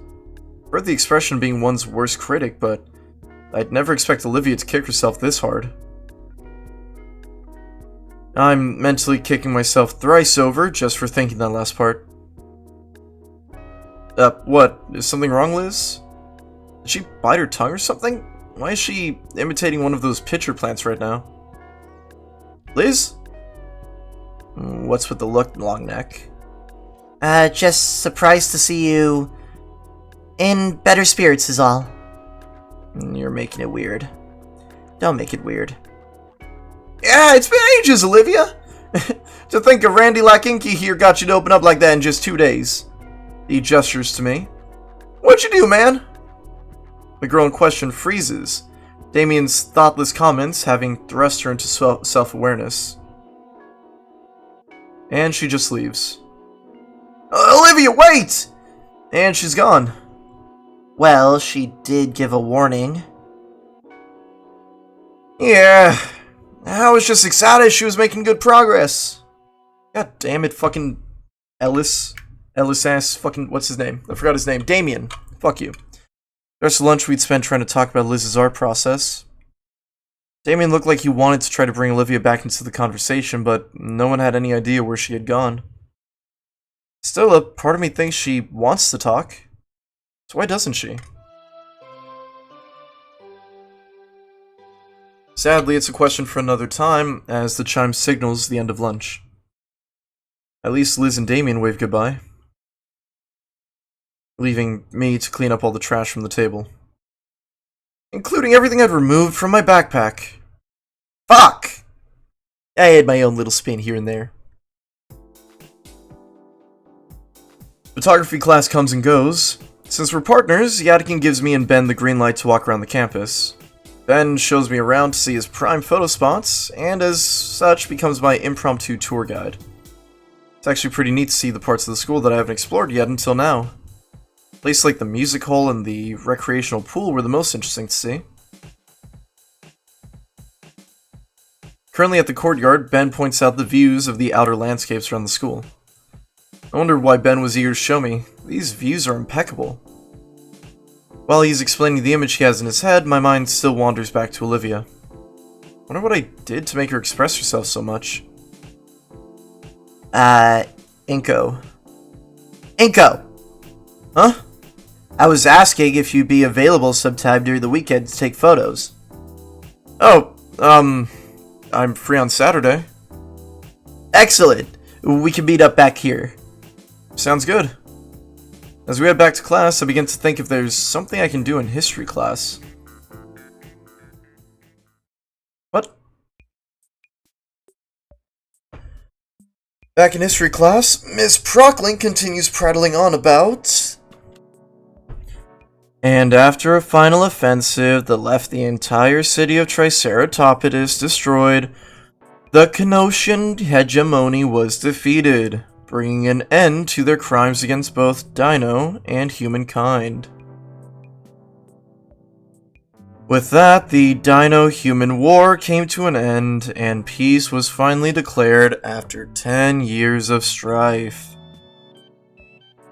I've heard the expression being one's worst critic, but I'd never expect Olivia to kick herself this hard. I'm mentally kicking myself thrice over just for thinking that last part. What? Is something wrong, Liz? Did she bite her tongue or something? Why is she imitating one of those pitcher plants right now? Liz? What's with the long neck? Just surprised to see you in better spirits is all. You're making it weird. Don't make it weird. Yeah, it's been ages, Olivia! To think of Randy Lackinky here got you to open up like that in just 2 days. He gestures to me. What'd you do, man? The girl in question freezes, Damien's thoughtless comments having thrust her into self-awareness. And she just leaves. Olivia, wait! And she's gone. Well, she did give a warning. Yeah, I was just excited she was making good progress. God damn it, fucking Ellis ass, fucking, what's his name? I forgot his name. Damien. Fuck you. The rest of lunch we'd spent trying to talk about Liz's art process. Damien looked like he wanted to try to bring Olivia back into the conversation, but no one had any idea where she had gone. Still, a part of me thinks she wants to talk. So why doesn't she? Sadly, it's a question for another time, as the chime signals the end of lunch. At least Liz and Damien wave goodbye, leaving me to clean up all the trash from the table, including everything I'd removed from my backpack. Fuck! I had my own little spin here and there. Photography class comes and goes. Since we're partners, Yadikin gives me and Ben the green light to walk around the campus. Ben shows me around to see his prime photo spots, and as such becomes my impromptu tour guide. It's actually pretty neat to see the parts of the school that I haven't explored yet until now. Places like the music hall and the recreational pool were the most interesting to see. Currently at the courtyard, Ben points out the views of the outer landscapes around the school. I wondered why Ben was eager to show me. These views are impeccable. While he's explaining the image he has in his head, my mind still wanders back to Olivia. Wonder what I did to make her express herself so much. Inko. Inko! Huh? I was asking if you'd be available sometime during the weekend to take photos. Oh, I'm free on Saturday. Excellent! We can meet up back here. Sounds good. As we head back to class, I begin to think if there's something I can do in history class. What? Back in history class, Miss Prockling continues prattling on about... And after a final offensive that left the entire city of Triceratopidus destroyed, the Cnosian hegemony was defeated, bringing an end to their crimes against both Dino and humankind. With that, the Dino-Human War came to an end, and peace was finally declared after 10 years of strife.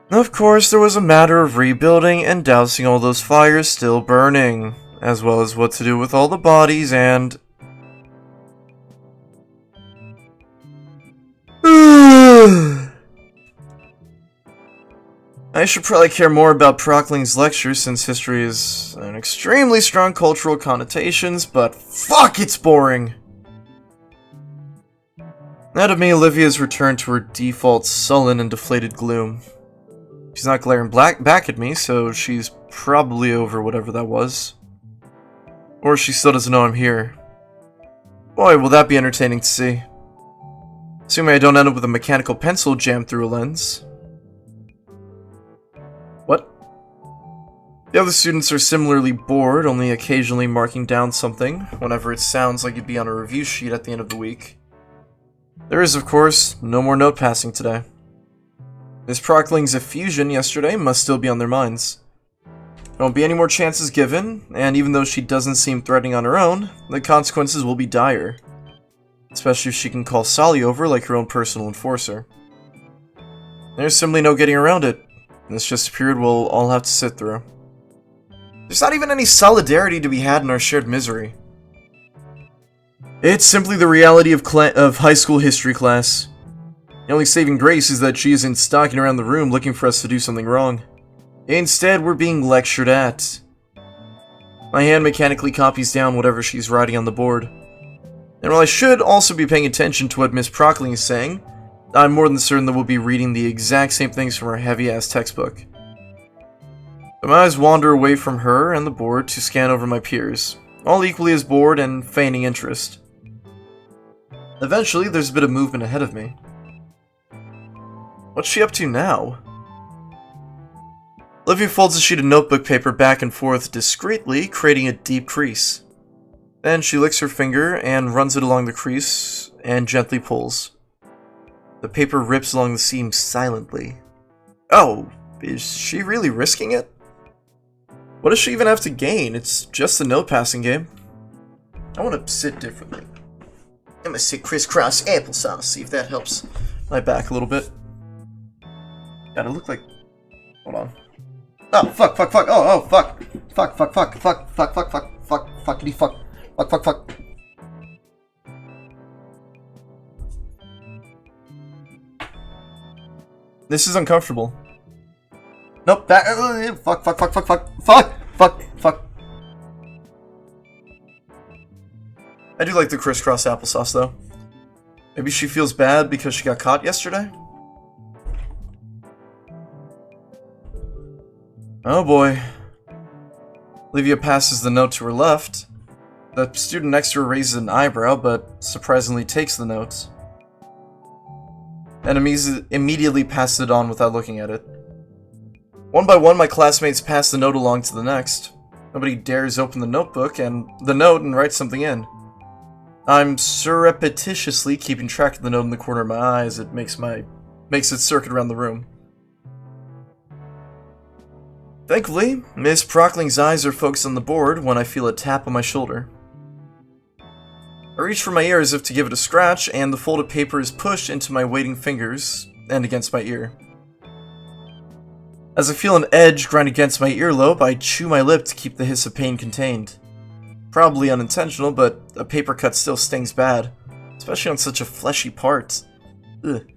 Of course, there was a matter of rebuilding and dousing all those fires still burning, as well as what to do with all the bodies and... I should probably care more about Prockling's lecture since history is an extremely strong cultural connotations, but fuck, it's boring! Out of me, Olivia's returned to her default sullen and deflated gloom. She's not glaring back at me, so she's probably over whatever that was. Or she still doesn't know I'm here. Boy, will that be entertaining to see. Assuming I don't end up with a mechanical pencil jammed through a lens. What? The other students are similarly bored, only occasionally marking down something, whenever it sounds like it'd be on a review sheet at the end of the week. There is, of course, no more note passing today. Miss Prockling's effusion yesterday must still be on their minds. There won't be any more chances given, and even though she doesn't seem threatening on her own, the consequences will be dire. Especially if she can call Sally over like her own personal enforcer. There's simply no getting around it. It's just a period we'll all have to sit through. There's not even any solidarity to be had in our shared misery. It's simply the reality of high school history class. The only saving grace is that she isn't stalking around the room looking for us to do something wrong. Instead, we're being lectured at. My hand mechanically copies down whatever she's writing on the board. And while I should also be paying attention to what Miss Prockling is saying, I'm more than certain that we'll be reading the exact same things from our heavy-ass textbook. But my eyes wander away from her and the board to scan over my peers, all equally as bored and feigning interest. Eventually, there's a bit of movement ahead of me. What's she up to now? Olivia folds a sheet of notebook paper back and forth discreetly, creating a deep crease. Then she licks her finger and runs it along the crease and gently pulls. The paper rips along the seam silently. Oh, is she really risking it? What does she even have to gain? It's just a note passing game. I want to sit differently. I'm gonna sit crisscross applesauce, see if that helps my back a little bit. Gotta look like... Hold on. Oh, fuck, fuck, fuck, oh, fuck. Fuck, fuck, fuck, fuck, fuck, fuck, fuck, fuck, fuckity fuck. Fuck, fuck, fuck. This is uncomfortable. Nope, back. Fuck, fuck, fuck, fuck, fuck, fuck, fuck, fuck. I do like the crisscross applesauce, though. Maybe she feels bad because she got caught yesterday? Oh boy. Olivia passes the note to her left. The student next to her raises an eyebrow, but surprisingly takes the note. And immediately passes it on without looking at it. One by one, my classmates pass the note along to the next. Nobody dares open the notebook and the note and write something in. I'm surreptitiously keeping track of the note in the corner of my eye as it makes its circuit around the room. Thankfully, Miss Prockling's eyes are focused on the board when I feel a tap on my shoulder. I reach for my ear as if to give it a scratch, and the folded paper is pushed into my waiting fingers and against my ear. As I feel an edge grind against my earlobe, I chew my lip to keep the hiss of pain contained. Probably unintentional, but a paper cut still stings bad, especially on such a fleshy part. Ugh.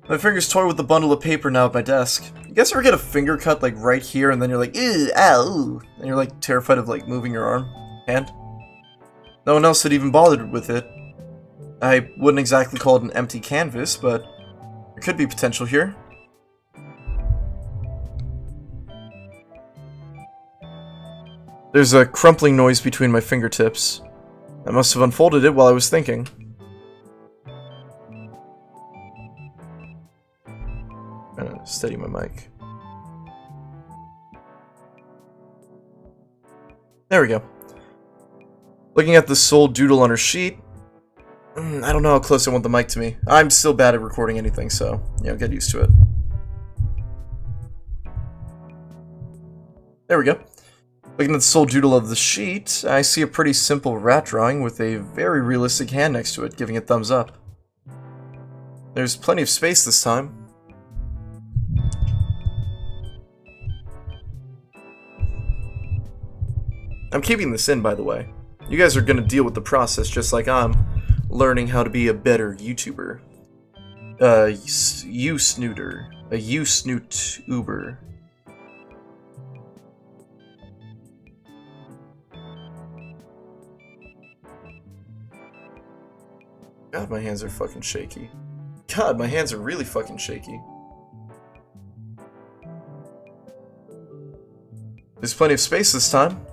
My fingers toy with the bundle of paper now at my desk. You guys ever get a finger cut like right here and then you're like, ew, ow, and you're like terrified of like moving your hand? No one else had even bothered with it. I wouldn't exactly call it an empty canvas, but there could be potential here. There's a crumpling noise between my fingertips. I must have unfolded it while I was thinking. I'm gonna steady my mic. There we go. Looking at the sole doodle on her sheet, I don't know how close I want the mic to me. I'm still bad at recording anything, so, get used to it. There we go. Looking at the sole doodle of the sheet, I see a pretty simple rat drawing with a very realistic hand next to it, giving it thumbs up. There's plenty of space this time. I'm keeping this in, by the way. You guys are gonna deal with the process just like I'm learning how to be a better YouTuber. You-snooter. A you-snoot-uber. God, my hands are fucking shaky. God, my hands are really fucking shaky. There's plenty of space this time.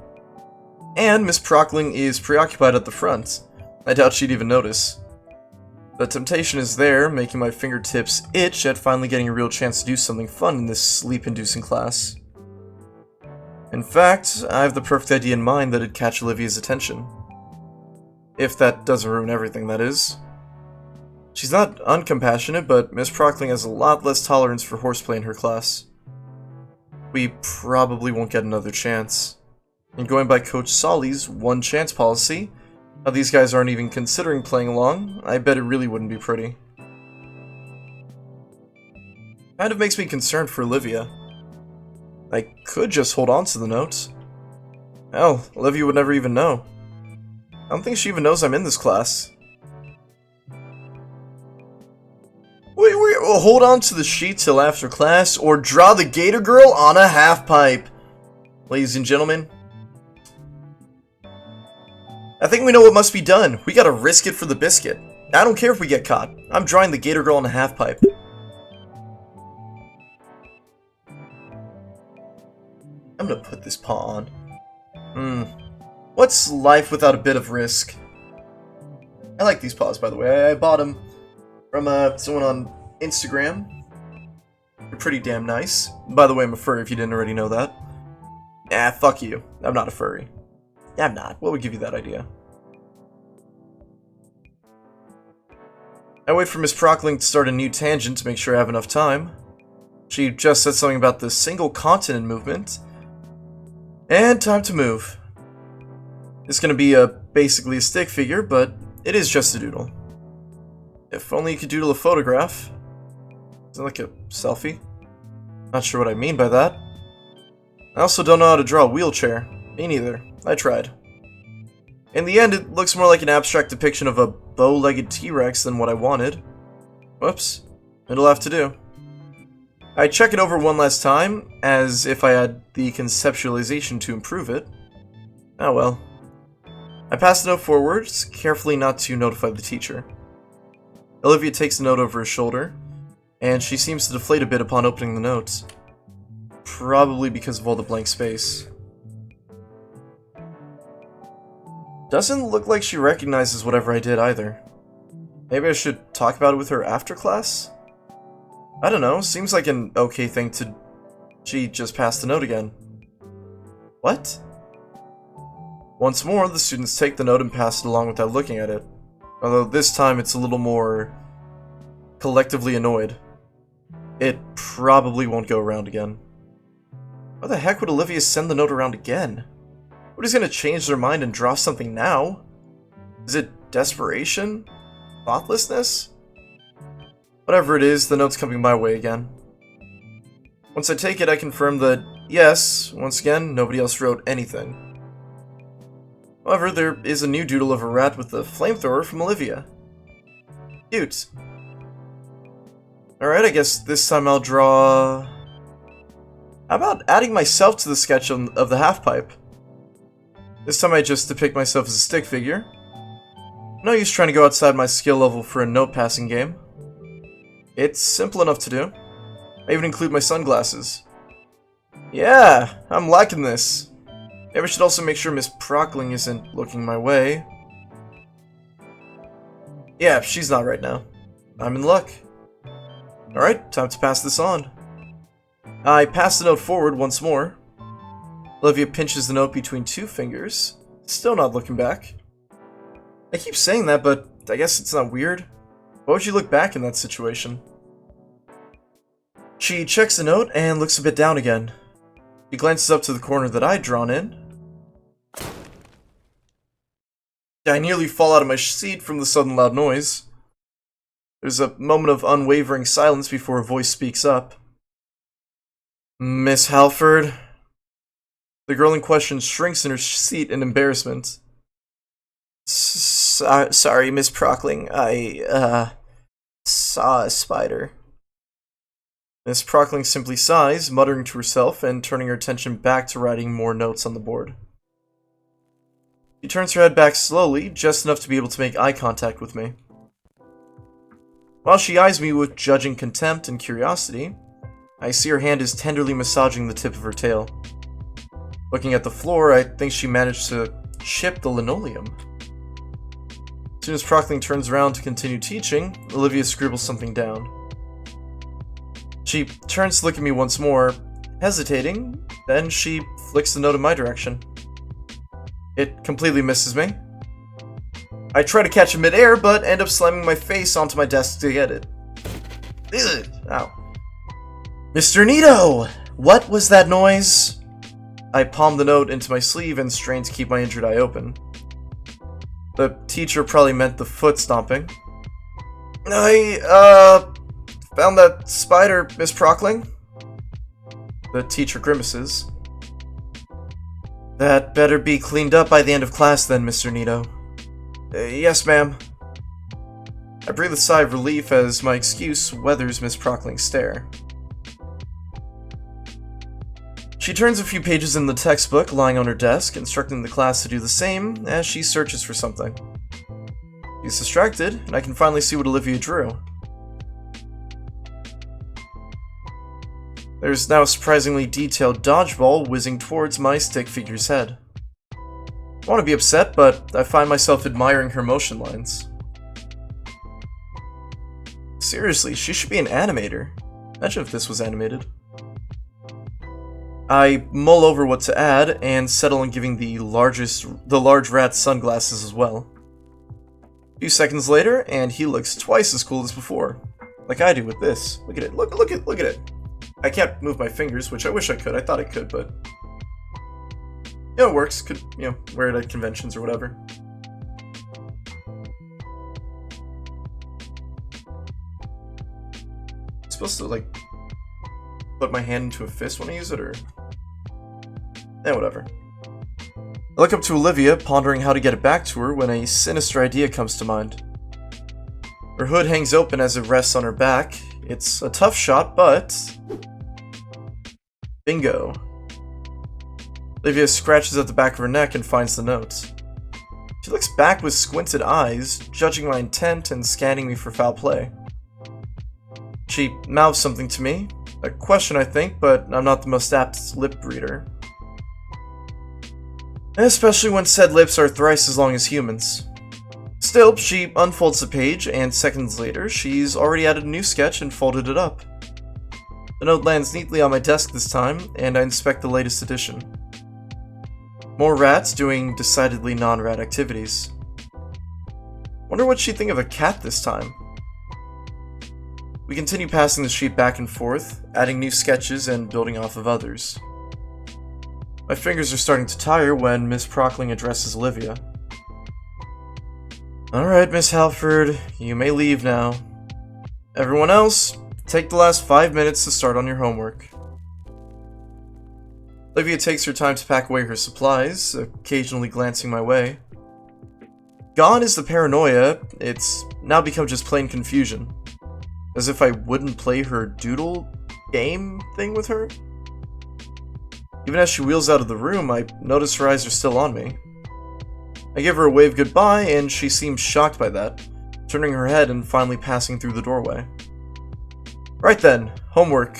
And Miss Prockling is preoccupied at the front. I doubt she'd even notice. The temptation is there, making my fingertips itch at finally getting a real chance to do something fun in this sleep-inducing class. In fact, I have the perfect idea in mind that'd catch Olivia's attention. If that doesn't ruin everything, that is. She's not uncompassionate, but Miss Prockling has a lot less tolerance for horseplay in her class. We probably won't get another chance. And going by Coach Solly's one chance policy, how these guys aren't even considering playing along, I bet it really wouldn't be pretty. Kind of makes me concerned for Olivia. I could just hold on to the notes. Hell, Olivia would never even know. I don't think she even knows I'm in this class. Wait, well, hold on to the sheet till after class, or draw the gator girl on a half pipe. Ladies and gentlemen, I think we know what must be done. We gotta risk it for the biscuit. I don't care if we get caught. I'm drawing the gator girl in a half pipe. I'm gonna put this paw on. What's life without a bit of risk? I like these paws, by the way. I bought them from someone on Instagram. They're pretty damn nice. By the way, I'm a furry if you didn't already know that. Ah, fuck you. I'm not a furry. I'm not. What would give you that idea? I wait for Miss Prockling to start a new tangent to make sure I have enough time. She just said something about the single continent movement. And time to move. It's gonna be basically a stick figure, but it is just a doodle. If only you could doodle a photograph. Is it like a selfie? Not sure what I mean by that. I also don't know how to draw a wheelchair. Me neither. I tried. In the end, it looks more like an abstract depiction of a bow-legged T-Rex than what I wanted. Whoops. It'll have to do. I check it over one last time, as if I had the conceptualization to improve it. Oh well. I pass the note forwards, carefully not to notify the teacher. Olivia takes the note over her shoulder, and she seems to deflate a bit upon opening the notes. Probably because of all the blank space. Doesn't look like she recognizes whatever I did either. Maybe I should talk about it with her after class? I don't know, seems like an okay thing to... She just passed the note again. What? Once more, the students take the note and pass it along without looking at it. Although this time it's a little more... collectively annoyed. It probably won't go around again. Why the heck would Olivia send the note around again? Nobody's gonna change their mind and draw something now? Is it desperation? Thoughtlessness? Whatever it is, the note's coming my way again. Once I take it, I confirm that, yes, once again, nobody else wrote anything. However, there is a new doodle of a rat with a flamethrower from Olivia. Cute. Alright, I guess this time I'll draw... How about adding myself to the sketch of the half-pipe? This time I just depict myself as a stick figure. No use trying to go outside my skill level for a note-passing game. It's simple enough to do. I even include my sunglasses. Yeah, I'm liking this. Maybe I should also make sure Miss Prockling isn't looking my way. Yeah, she's not right now. I'm in luck. Alright, time to pass this on. I pass the note forward once more. Olivia pinches the note between two fingers, still not looking back. I keep saying that, but I guess it's not weird. Why would you look back in that situation? She checks the note and looks a bit down again. She glances up to the corner that I'd drawn in. I nearly fall out of my seat from the sudden loud noise. There's a moment of unwavering silence before a voice speaks up. Miss Halford? The girl in question shrinks in her seat in embarrassment. Sorry, Miss Prockling. I, saw a spider. Miss Prockling simply sighs, muttering to herself and turning her attention back to writing more notes on the board. She turns her head back slowly, just enough to be able to make eye contact with me. While she eyes me with judging contempt and curiosity, I see her hand is tenderly massaging the tip of her tail. Looking at the floor, I think she managed to chip the linoleum. As soon as Prockling turns around to continue teaching, Olivia scribbles something down. She turns to look at me once more, hesitating, then she flicks the note in my direction. It completely misses me. I try to catch it mid-air, but end up slamming my face onto my desk to get it. Ugh, ow. Mr. Nito! What was that noise? I palm the note into my sleeve and strain to keep my injured eye open. The teacher probably meant the foot stomping. I, found that spider, Miss Prockling. The teacher grimaces. That better be cleaned up by the end of class then, Mr. Nito. Yes, ma'am. I breathe a sigh of relief as my excuse weathers Miss Prockling's stare. She turns a few pages in the textbook lying on her desk, instructing the class to do the same as she searches for something. She's distracted, and I can finally see what Olivia drew. There's now a surprisingly detailed dodgeball whizzing towards my stick figure's head. I want to be upset, but I find myself admiring her motion lines. Seriously, she should be an animator. Imagine if this was animated. I mull over what to add and settle on giving the large rat sunglasses as well. A few seconds later, and he looks twice as cool as before. Like I do with this. Look at it. Look at it. I can't move my fingers, which I wish I could. I thought I could, but it works. Could, wear it at conventions or whatever. I'm supposed to, like, put my hand into a fist when I use it, or... whatever. I look up to Olivia, pondering how to get it back to her when a sinister idea comes to mind. Her hood hangs open as it rests on her back. It's a tough shot, but... bingo. Olivia scratches at the back of her neck and finds the note. She looks back with squinted eyes, judging my intent and scanning me for foul play. She mouths something to me. A question, I think, but I'm not the most apt lip reader. Especially when said lips are thrice as long as humans. Still, she unfolds the page, and seconds later, she's already added a new sketch and folded it up. The note lands neatly on my desk this time, and I inspect the latest edition. More rats doing decidedly non-rat activities. Wonder what she'd think of a cat this time. We continue passing the sheet back and forth, adding new sketches and building off of others. My fingers are starting to tire when Miss Prockling addresses Olivia. Alright, Miss Halford, you may leave now. Everyone else, take the last 5 minutes to start on your homework. Olivia takes her time to pack away her supplies, occasionally glancing my way. Gone is the paranoia, it's now become just plain confusion. As if I wouldn't play her doodle game thing with her? Even as she wheels out of the room, I notice her eyes are still on me. I give her a wave goodbye, and she seems shocked by that, turning her head and finally passing through the doorway. Right then, homework.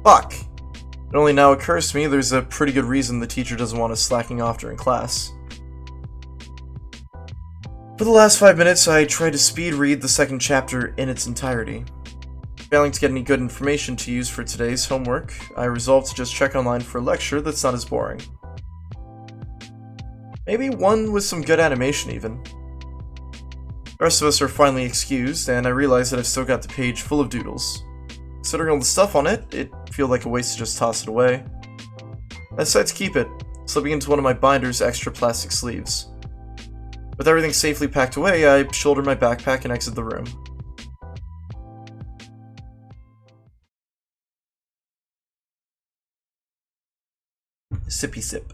Fuck! It only now occurs to me there's a pretty good reason the teacher doesn't want us slacking off during class. For the last 5 minutes, I try to speed read the second chapter in its entirety. Failing to get any good information to use for today's homework, I resolve to just check online for a lecture that's not as boring. Maybe one with some good animation even. The rest of us are finally excused, and I realize that I've still got the page full of doodles. Considering all the stuff on it, it feels like a waste to just toss it away. I decide to keep it, slipping into one of my binder's extra plastic sleeves. With everything safely packed away, I shoulder my backpack and exit the room. Sippy sip.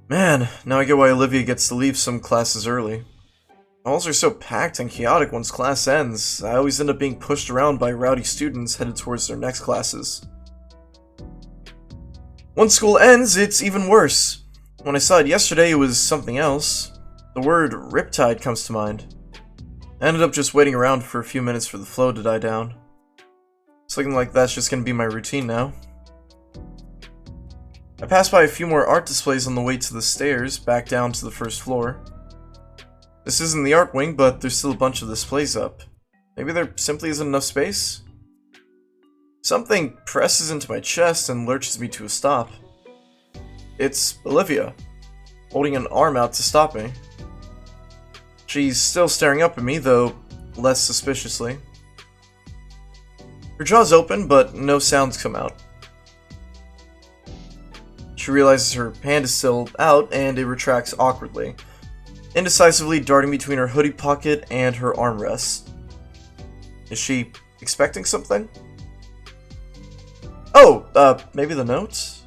Man, now I get why Olivia gets to leave some classes early. Halls are so packed and chaotic once class ends, I always end up being pushed around by rowdy students headed towards their next classes. Once school ends, it's even worse. When I saw it yesterday, it was something else. The word Riptide comes to mind. I ended up just waiting around for a few minutes for the flow to die down. It's looking like that's just gonna be my routine now. I passed by a few more art displays on the way to the stairs, back down to the first floor. This isn't the art wing, but there's still a bunch of displays up. Maybe there simply isn't enough space? Something presses into my chest and lurches me to a stop. It's Olivia, holding an arm out to stop me. She's still staring up at me, though less suspiciously. Her jaw's open, but no sounds come out. She realizes her hand is still out, and it retracts awkwardly, indecisively darting between her hoodie pocket and her armrest. Is she expecting something? Oh, maybe the notes?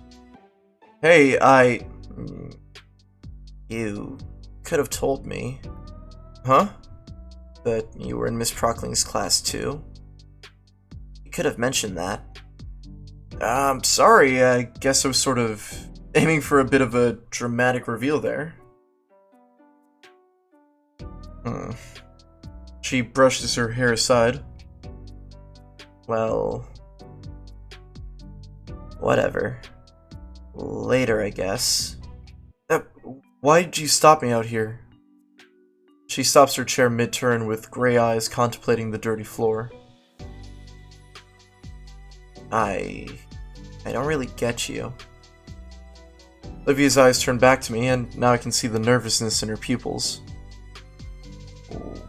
Hey, You could have told me. Huh? that you were in Miss Prockling's class too. You could have mentioned that. I'm sorry, I guess I was sort of aiming for a bit of a dramatic reveal there. She brushes her hair aside. Well, whatever. Later, I guess. Why did you stop me out here? She stops her chair mid-turn with gray eyes contemplating the dirty floor. I don't really get you. Olivia's eyes turn back to me, and now I can see the nervousness in her pupils.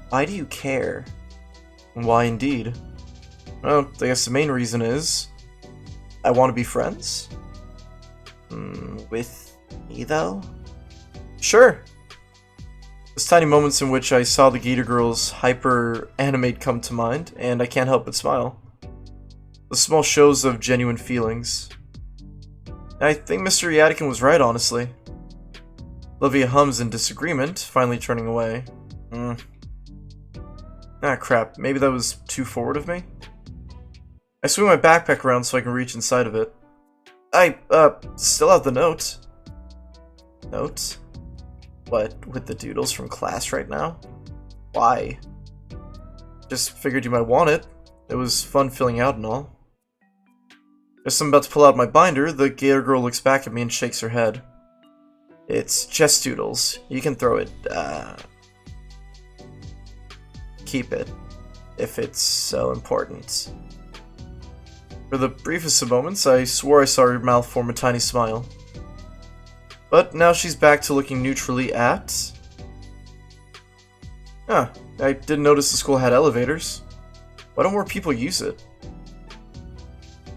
Why do you care? Why indeed? Well, I guess the main reason is I want to be friends. With me, though? Sure. Those tiny moments in which I saw the Gator Girls hyper-animate come to mind, and I can't help but smile. The small shows of genuine feelings. I think Mr. Yadikin was right, honestly. Olivia hums in disagreement, finally turning away. Ah, crap. Maybe that was too forward of me? I swing my backpack around so I can reach inside of it. I, still have the note. Note? What, with the doodles from class right now? Why? Just figured you might want it. It was fun filling out and all. Just I'm about to pull out my binder, the Gator Girl looks back at me and shakes her head. It's just doodles. You can throw it, keep it, if it's so important. For the briefest of moments, I swore I saw her mouth form a tiny smile. But now she's back to looking neutrally at... I didn't notice the school had elevators. Why don't more people use it?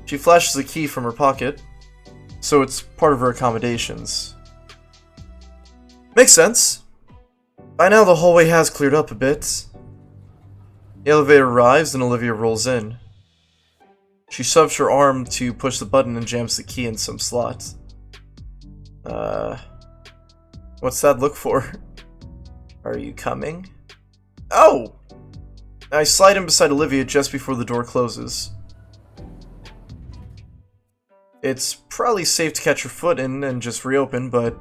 She flashes a key from her pocket, so it's part of her accommodations. Makes sense. By now the hallway has cleared up a bit. The elevator arrives and Olivia rolls in. She shoves her arm to push the button and jams the key in some slot. What's that look for? Are you coming? Oh! I slide in beside Olivia just before the door closes. It's probably safe to catch her foot in and just reopen, but...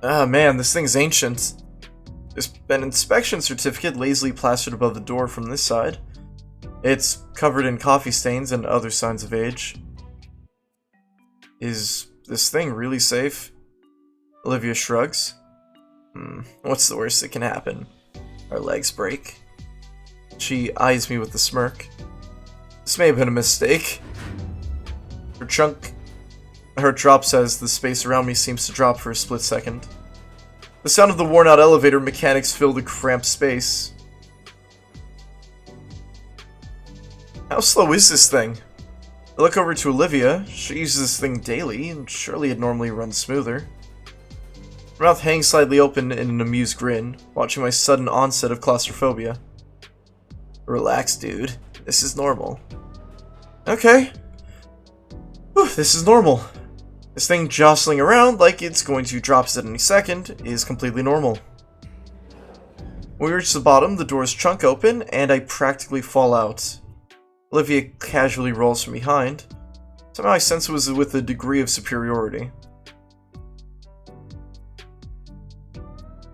Ah man, this thing's ancient. There's an inspection certificate lazily plastered above the door from this side. It's covered in coffee stains and other signs of age. Is this thing really safe? Olivia shrugs. What's the worst that can happen? Our legs break? She eyes me with a smirk. This may have been a mistake. Her drops as the space around me seems to drop for a split second. The sound of the worn-out elevator mechanics fill the cramped space. How slow is this thing? I look over to Olivia. She uses this thing daily, and surely it normally runs smoother. Her mouth hangs slightly open in an amused grin, watching my sudden onset of claustrophobia. Relax, dude. This is normal. Okay. Whew, this is normal. This thing jostling around like it's going to drop us at any second is completely normal. When we reach the bottom, the doors chunk open, and I practically fall out. Olivia casually rolls from behind. Somehow I sense it was with a degree of superiority.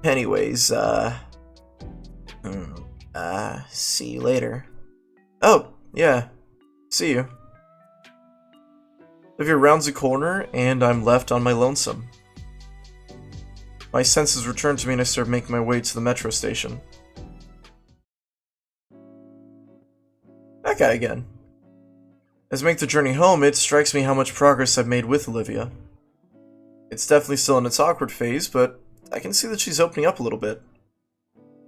Anyways, see you later. Oh, yeah. See you. Olivia rounds a corner, and I'm left on my lonesome. My senses return to me and I start making my way to the metro station. That guy again. As I make the journey home, it strikes me how much progress I've made with Olivia. It's definitely still in its awkward phase, but I can see that she's opening up a little bit.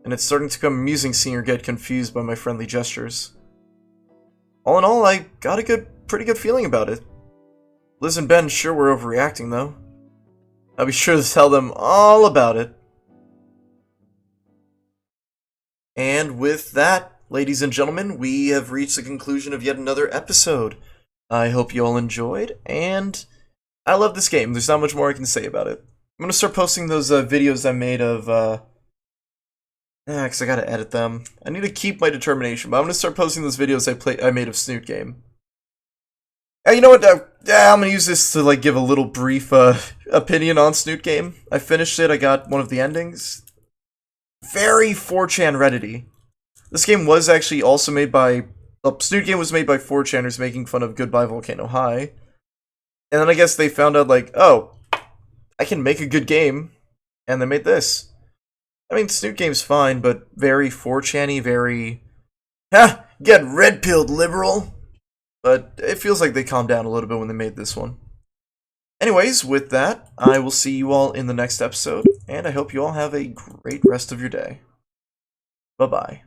And it's starting to become amusing seeing her get confused by my friendly gestures. All in all, I got a pretty good feeling about it. Liz and Ben sure were overreacting, though. I'll be sure to tell them all about it. And with that, ladies and gentlemen, we have reached the conclusion of yet another episode. I hope you all enjoyed, and I love this game. There's not much more I can say about it. I'm going to start posting those videos I made of Because I gotta edit them. I need to keep my determination, but I'm gonna start posting those videos I made of Snoot Game. You know what? I'm gonna use this to like give a little brief opinion on Snoot Game. I finished it. I got one of the endings. Very 4chan Reddity. This game was actually also made by... Snoot Game was made by 4chaners making fun of Goodbye Volcano High. And then I guess they found out, like, oh, I can make a good game. And they made this. I mean, Snoot Game's fine, but very 4chan-y, very... Ha! Get red-pilled, liberal! But it feels like they calmed down a little bit when they made this one. Anyways, with that, I will see you all in the next episode, and I hope you all have a great rest of your day. Bye-bye.